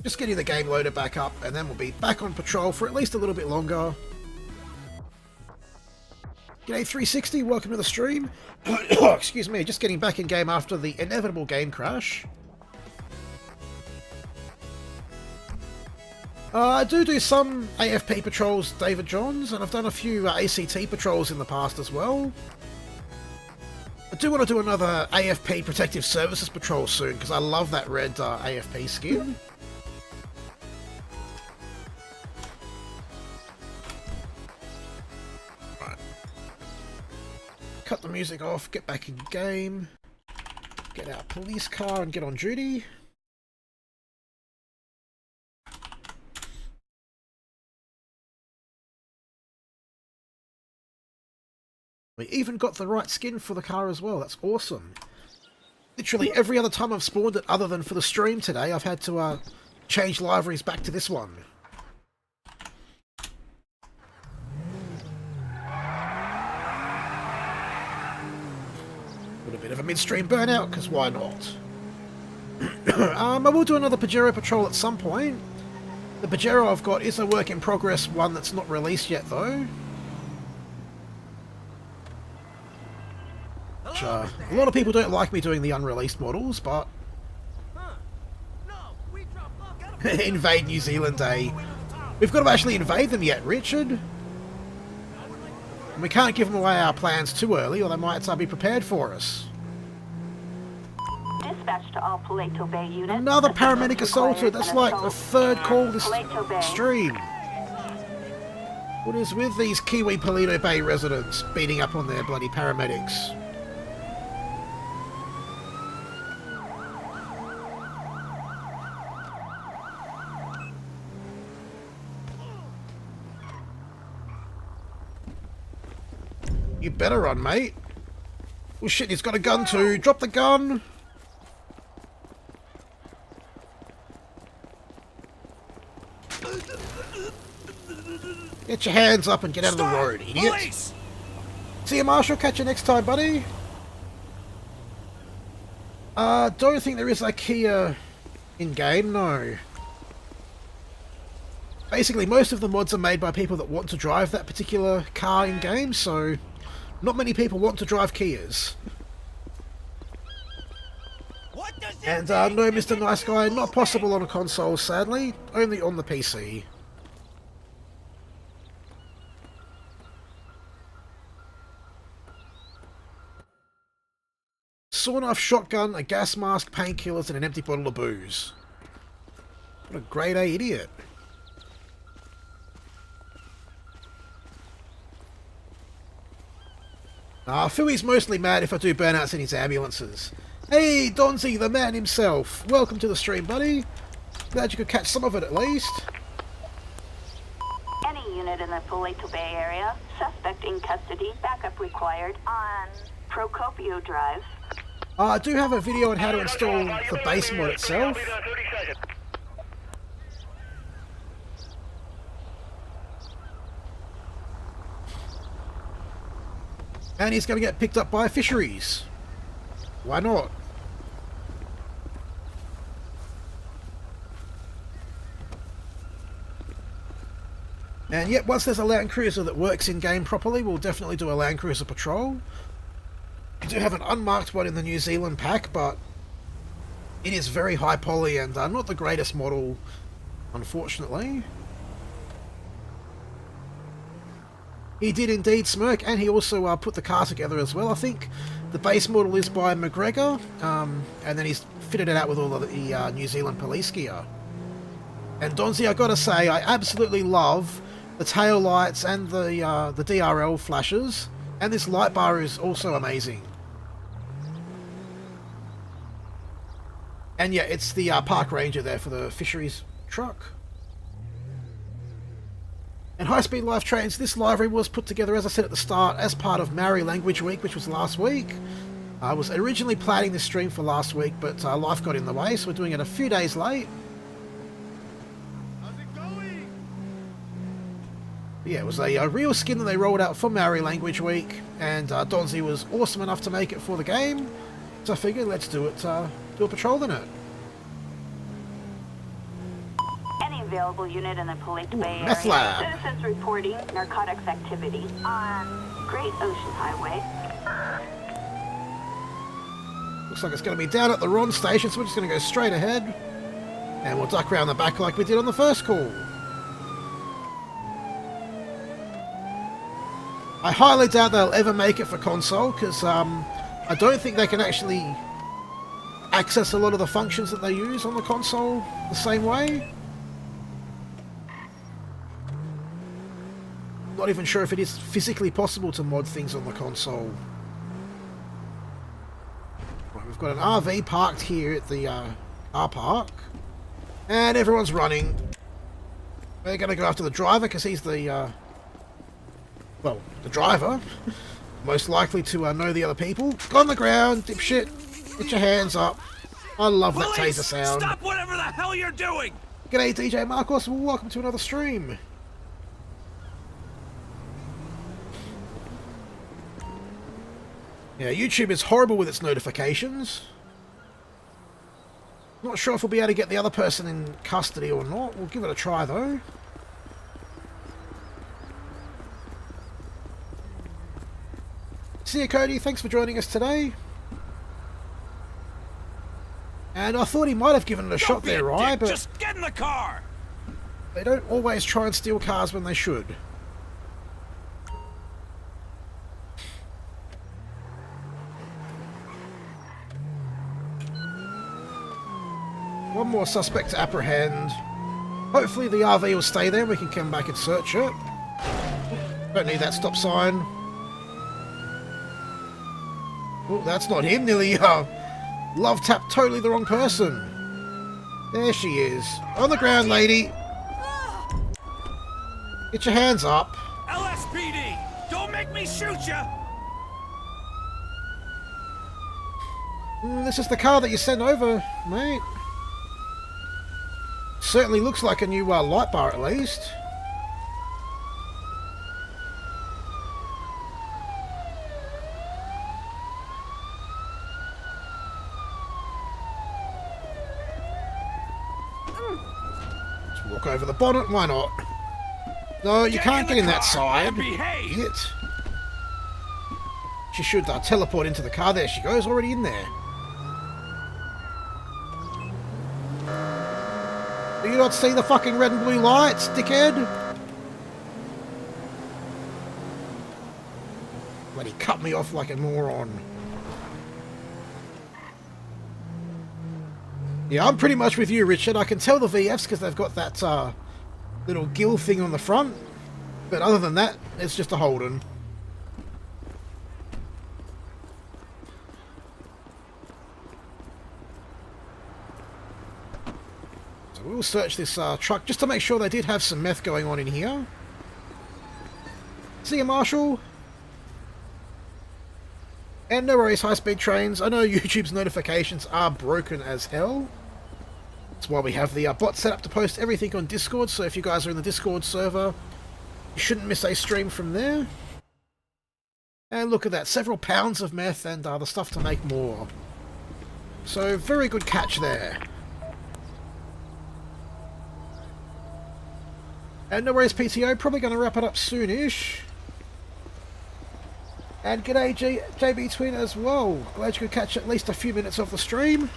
Just getting the game loaded back up, and then we'll be back on patrol for at least a little bit longer. G'day 360, welcome to the stream. Excuse me, just getting back in game after the inevitable game crash. I do some AFP patrols, David Johns, and I've done a few ACT patrols in the past as well. I do want to do another AFP Protective Services patrol soon, because I love that red AFP skin. Right. Cut the music off, get back in game, get our police car and get on duty. We even got the right skin for the car as well. That's awesome. Literally every other time I've spawned it, other than for the stream today, I've had to change liveries back to this one. Got a bit of a midstream burnout, because why not? I will do another Pajero patrol at some point. The Pajero I've got is a work in progress, one that's not released yet though. A lot of people don't like me doing the unreleased models, but invade New Zealand Day. We've got to actually invade them yet, Richard. And we can't give them away our plans too early, or they might be prepared for us. Dispatch to all Paleto Bay units. Another paramedic assaulted. That's like the third call this stream. What is with these Kiwi Paleto Bay residents beating up on their bloody paramedics? You better run, mate. Oh shit, he's got a gun too. Drop the gun. Get your hands up and get out of the Stop! road, idiot. Police! See you, Marshall. Catch you next time, buddy. Don't think there is IKEA in-game, no. Basically, most of the mods are made by people that want to drive that particular car in-game, so not many people want to drive Kias. What does it And mean? no, Mr. Nice Guy, not possible on a console, sadly. Only on the PC. Sawn-off shotgun, a gas mask, painkillers, and an empty bottle of booze. What a grade A idiot. Philly's mostly mad if I do burnouts in his ambulances. Hey, Donzi, the man himself. Welcome to the stream, buddy. Glad you could catch some of it at least. Any unit in the Paleto Bay area, suspect in custody, backup required on Procopio Drive. I do have a video on how to install the base mod itself. And he's going to get picked up by fisheries. Why not? And yet, once there's a Land Cruiser that works in-game properly, we'll definitely do a Land Cruiser patrol. I do have an unmarked one in the New Zealand pack, but it is very high poly and not the greatest model, unfortunately. He did indeed smirk, and he also put the car together as well. I think the base model is by McGregor, and then he's fitted it out with all of the New Zealand police gear. And Donzi, I gotta say, I absolutely love the tail lights and the DRL flashes, and this light bar is also amazing. And yeah, it's the park ranger there for the fisheries truck. And high-speed live trains, this livery was put together, as I said at the start, as part of Maori Language Week, which was last week. I was originally planning this stream for last week, but life got in the way, so we're doing it a few days late. How's it going? Yeah, it was a real skin that they rolled out for Maori Language Week, and Donzi was awesome enough to make it for the game, so I figured let's do it, do a patrol in it. Any available unit in the Paleto Bay area. meth lab. Citizens reporting narcotics activity on Great Ocean Highway. Looks like it's going to be down at the Ron station, so we're just going to go straight ahead, and we'll duck around the back like we did on the first call. I highly doubt they'll ever make it for console, because I don't think they can actually access a lot of the functions that they use on the console the same way. Not even sure if it is physically possible to mod things on the console. Right, we've got an RV parked here at the car park, and everyone's running. We're going to go after the driver because he's the well, the driver, most likely to know the other people. Go on the ground, dipshit. Get your hands up. I love that Police! taser sound. Stop whatever the hell you're doing! G'day, DJ Marcos. Welcome to another stream. Yeah, YouTube is horrible with its notifications. Not sure if we'll be able to get the other person in custody or not. We'll give it a try, though. See you, Cody. Thanks for joining us today. And I thought he might have given it a shot Don't be there, a right? dick. But Just get in the car! they don't always try and steal cars when they should. One more suspect to apprehend. Hopefully the RV will stay there and we can come back and search it. Don't need that stop sign. Oh, that's not him. Nearly love tapped totally the wrong person. There she is. On the ground, lady. Get your hands up. LSPD! Don't make me shoot ya! This is the car that you sent over, mate. certainly looks like a new light bar at least. Let's walk over the bonnet, why not? No, you can't get in that side. Yet. She should teleport into the car. There she goes, already in there. Do you not see the fucking red and blue lights, dickhead? Bloody cut me off like a moron. Yeah, I'm pretty much with you, Richard. I can tell the VFs because they've got that little gill thing on the front. But other than that, it's just a Holden. We'll search this truck just to make sure they did have some meth going on in here. See you, Marshall. And no worries, high-speed trains. I know YouTube's notifications are broken as hell. That's why we have the bot set up to post everything on Discord, so if you guys are in the Discord server, you shouldn't miss a stream from there. And look at that, several pounds of meth and the stuff to make more. So, very good catch there. And no worries, PTO, probably going to wrap it up soonish. And g'day JB Twin as well. Glad you could catch at least a few minutes of the stream.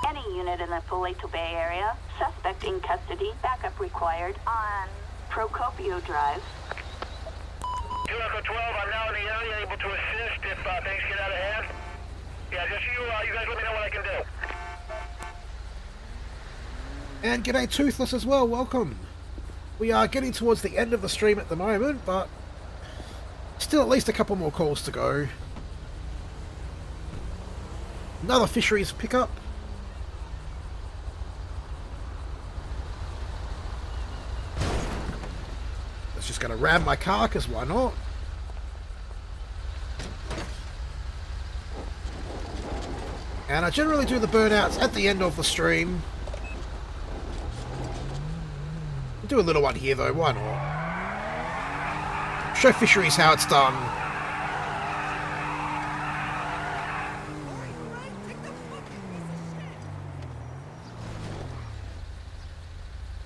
Any unit in the Paleto Bay area, suspect in custody, backup required on Procopio Drive. 2 Echo 12, I'm now in the area, able to assist if things get out of hand. Yeah, just you guys let me know what I can do. And g'day Toothless as well, welcome. We are getting towards the end of the stream at the moment, but still at least a couple more calls to go. Another fisheries pickup. It's just going to ram my car, because why not? And I generally do the burnouts at the end of the stream. Do a little one here though, why not? Show fisheries how it's done.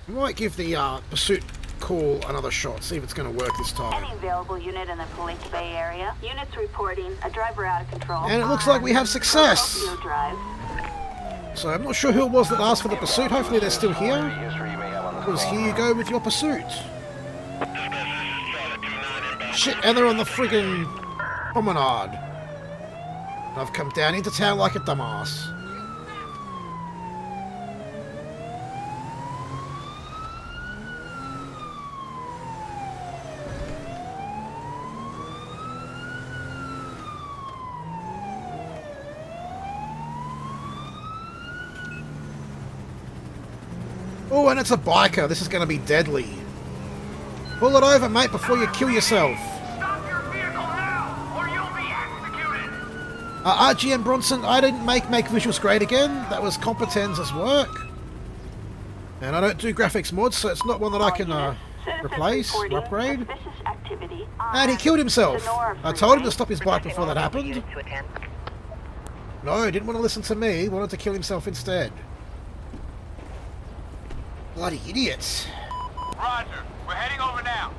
We might give the pursuit call another shot, see if it's going to work this time. Any available unit in the Paleto Bay area. Units reporting a driver out of control. And it looks like we have success. Procopio Drive. So I'm not sure who it was that asked for the pursuit. Hopefully they're still here. Because here you go with your pursuit. Shit, and they're on the friggin' promenade. I've come down into town like a dumbass. Oh, and it's a biker. This is going to be deadly. Pull it over, mate, before you kill yourself. Stop your vehicle now, or you'll be executed! RGM Bronson, I didn't make visuals great again. That was Competenz's work. And I don't do graphics mods, so it's not one that I can replace or upgrade. And he killed himself. I told him to stop his bike before that happened. No, he didn't want to listen to me. He wanted to kill himself instead. Bloody idiots. Roger. We're heading over now.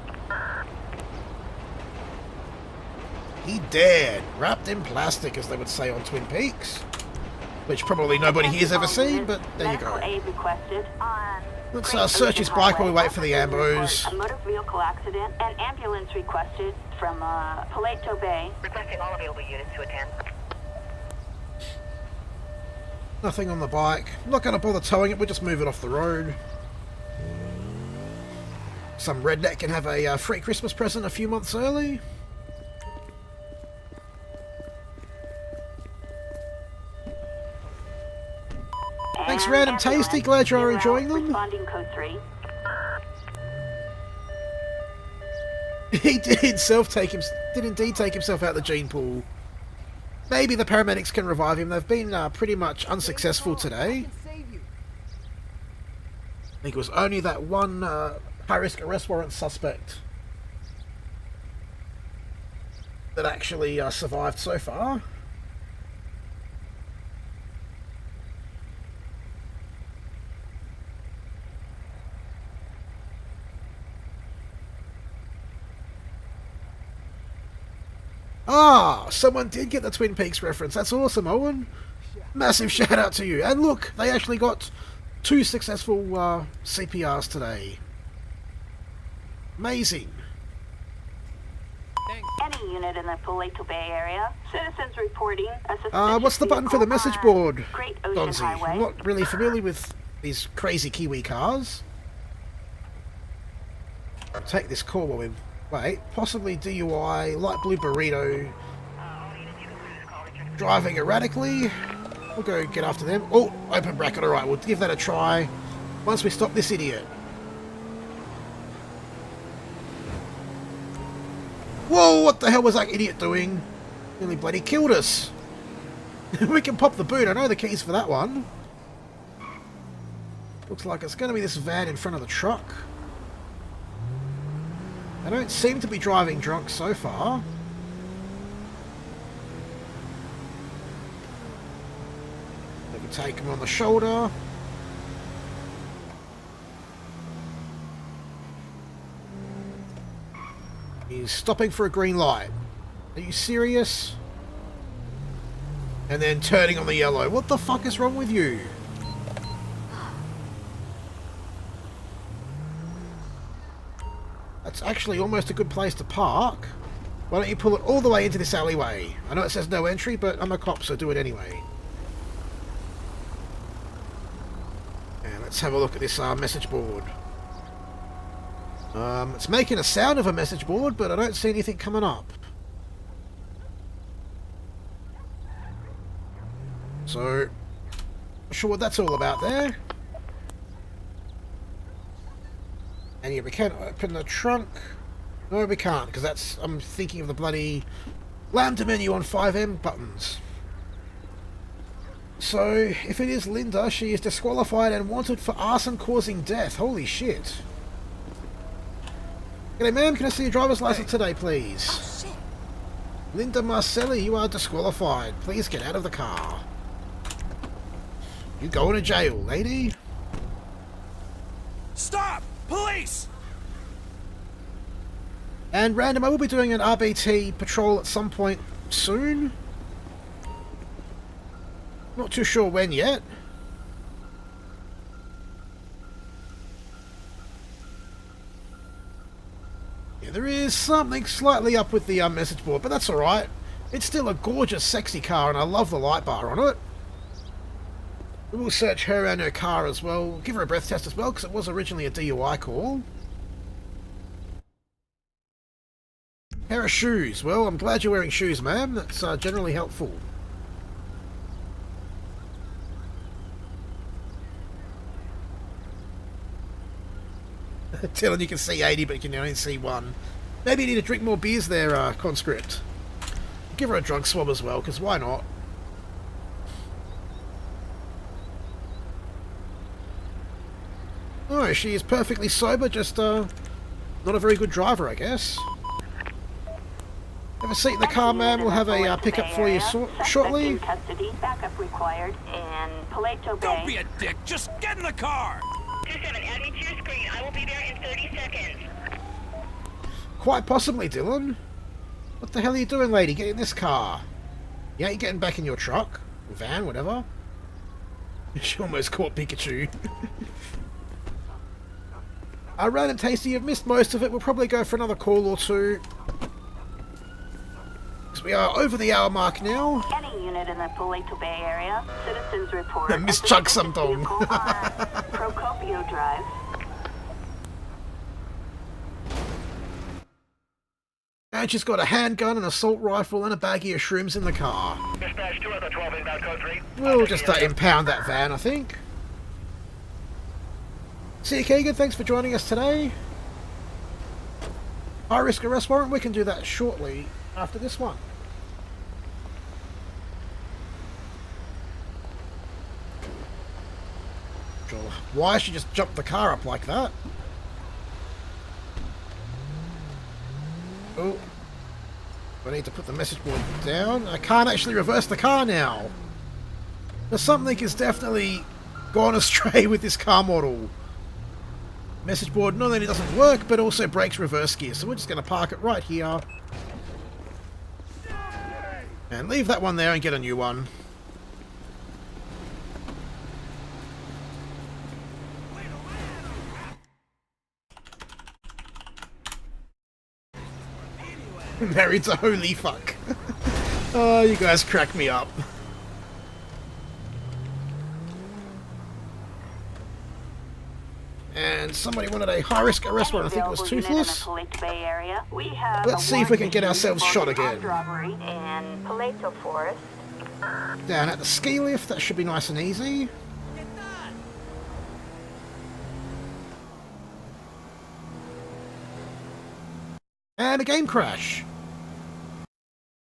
He dared. Wrapped in plastic, as they would say on Twin Peaks. Which probably nobody here's ever seen, but there you go. Let's search his bike while we wait for the ambos. A motor vehicle accident. An ambulance requested from Paleto Bay. Requesting all available units to attend. Nothing on the bike. I'm not going to bother towing it, we'll just move it off the road. Some redneck can have a free Christmas present a few months early. Thanks, Random Tasty. Glad you are enjoying them. Responding code 3. He did indeed take himself out of the gene pool. Maybe the paramedics can revive him. They've been pretty much unsuccessful today. I think it was only that one high-risk arrest warrant suspect that actually survived so far. Ah, someone did get the Twin Peaks reference. That's awesome, Owen. Massive shout out to you. And look, they actually got 2 successful CPRs today. Amazing. Any unit in the Paleto Bay area. Citizens reporting a suspicious What's the button for the message vehicle board, on Great Ocean Donzi? Highway. I'm not really familiar with these crazy Kiwi cars. I'll take this call while we wait. Possibly DUI, light blue burrito, driving erratically. We'll go get after them. Oh, open bracket. Alright, we'll give that a try once we stop this idiot. Whoa, what the hell was that idiot doing? Nearly bloody killed us. We can pop the boot. I know the keys for that one. Looks like it's going to be this van in front of the truck. They don't seem to be driving drunk so far. We can take him on the shoulder. He's stopping for a green light. Are you serious? And then turning on the yellow. What the fuck is wrong with you? That's actually almost a good place to park. Why don't you pull it all the way into this alleyway? I know it says no entry, but I'm a cop, so do it anyway. And let's have a look at this message board. It's making a sound of a message board, but I don't see anything coming up. So, not sure what that's all about there. And yeah, we can't open the trunk. No, we can't, because that's... I'm thinking of the bloody Lambda menu on 5M buttons. So, if it is Linda, she is disqualified and wanted for arson causing death. Holy shit. G'day, ma'am. Can I see your driver's license today, please? Oh, shit. Linda Marcelli, you are disqualified. Please get out of the car. You going to jail, lady. Stop! Police! And random, I will be doing an RBT patrol at some point soon. Not too sure when yet. Yeah, there is something slightly up with the message board, but that's alright. It's still a gorgeous, sexy car, and I love the light bar on it. We will search her and her car as well. Give her a breath test as well, because it was originally a DUI call. Pair of shoes. Well, I'm glad you're wearing shoes, ma'am. That's generally helpful. Dylan, you can see 80, but you can only see 1. Maybe you need to drink more beers there, conscript. Give her a drunk swab as well, because why not? Oh, she is perfectly sober, just not a very good driver, I guess. Have a seat in the car, ma'am. We'll have a pickup for you shortly. In custody, backup required in Paleto Bay. Don't be a dick! Just get in the car! 27, add me to your screen. I will be there in 30 seconds. Quite possibly, Dylan. What the hell are you doing, lady? Get in this car. You ain't getting back in your truck. Van, whatever. She almost caught Pikachu. Random Tasty, you've missed most of it. We'll probably go for another call or two. Because we are over the hour mark now. Any unit in the Paleto Bay area. Citizens report. Miss Chuck some dong. Procopio Drive. And she's got a handgun, an assault rifle, and a baggie of shrooms in the car. Dispatch 2 Echo 12 inbound code 3. We'll just impound that van, I think. See you, Keegan. Thanks for joining us today. High risk arrest warrant. We can do that shortly after this one. module. Why she just jumped the car up like that? Oh. I need to put the message board down. I can't actually reverse the car now. But something has definitely gone astray with this car model. Message board not only doesn't work, but also breaks reverse gear. So we're just going to park it right here. And leave that one there and get a new one. Married to holy fuck. Oh, you guys crack me up. And somebody wanted a high-risk arrest warrant. I think it was Toothless. Let's see if we can get ourselves shot again. Down at the ski lift, that should be nice and easy. And a game crash.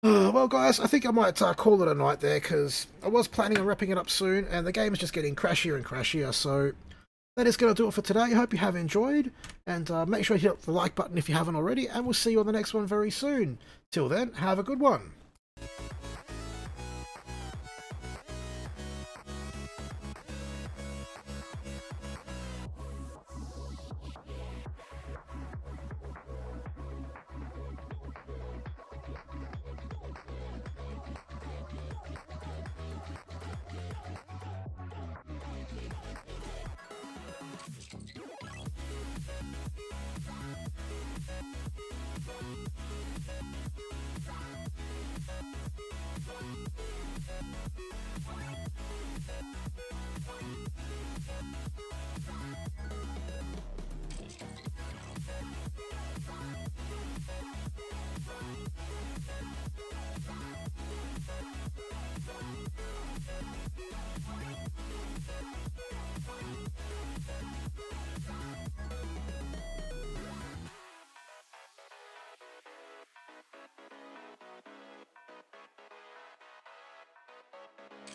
Well, guys, I think I might call it a night there, because I was planning on wrapping it up soon, and the game is just getting crashier and crashier, so that is going to do it for today. I hope you have enjoyed, and make sure you hit the like button if you haven't already, and we'll see you on the next one very soon. Till then, have a good one.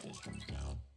Systems down.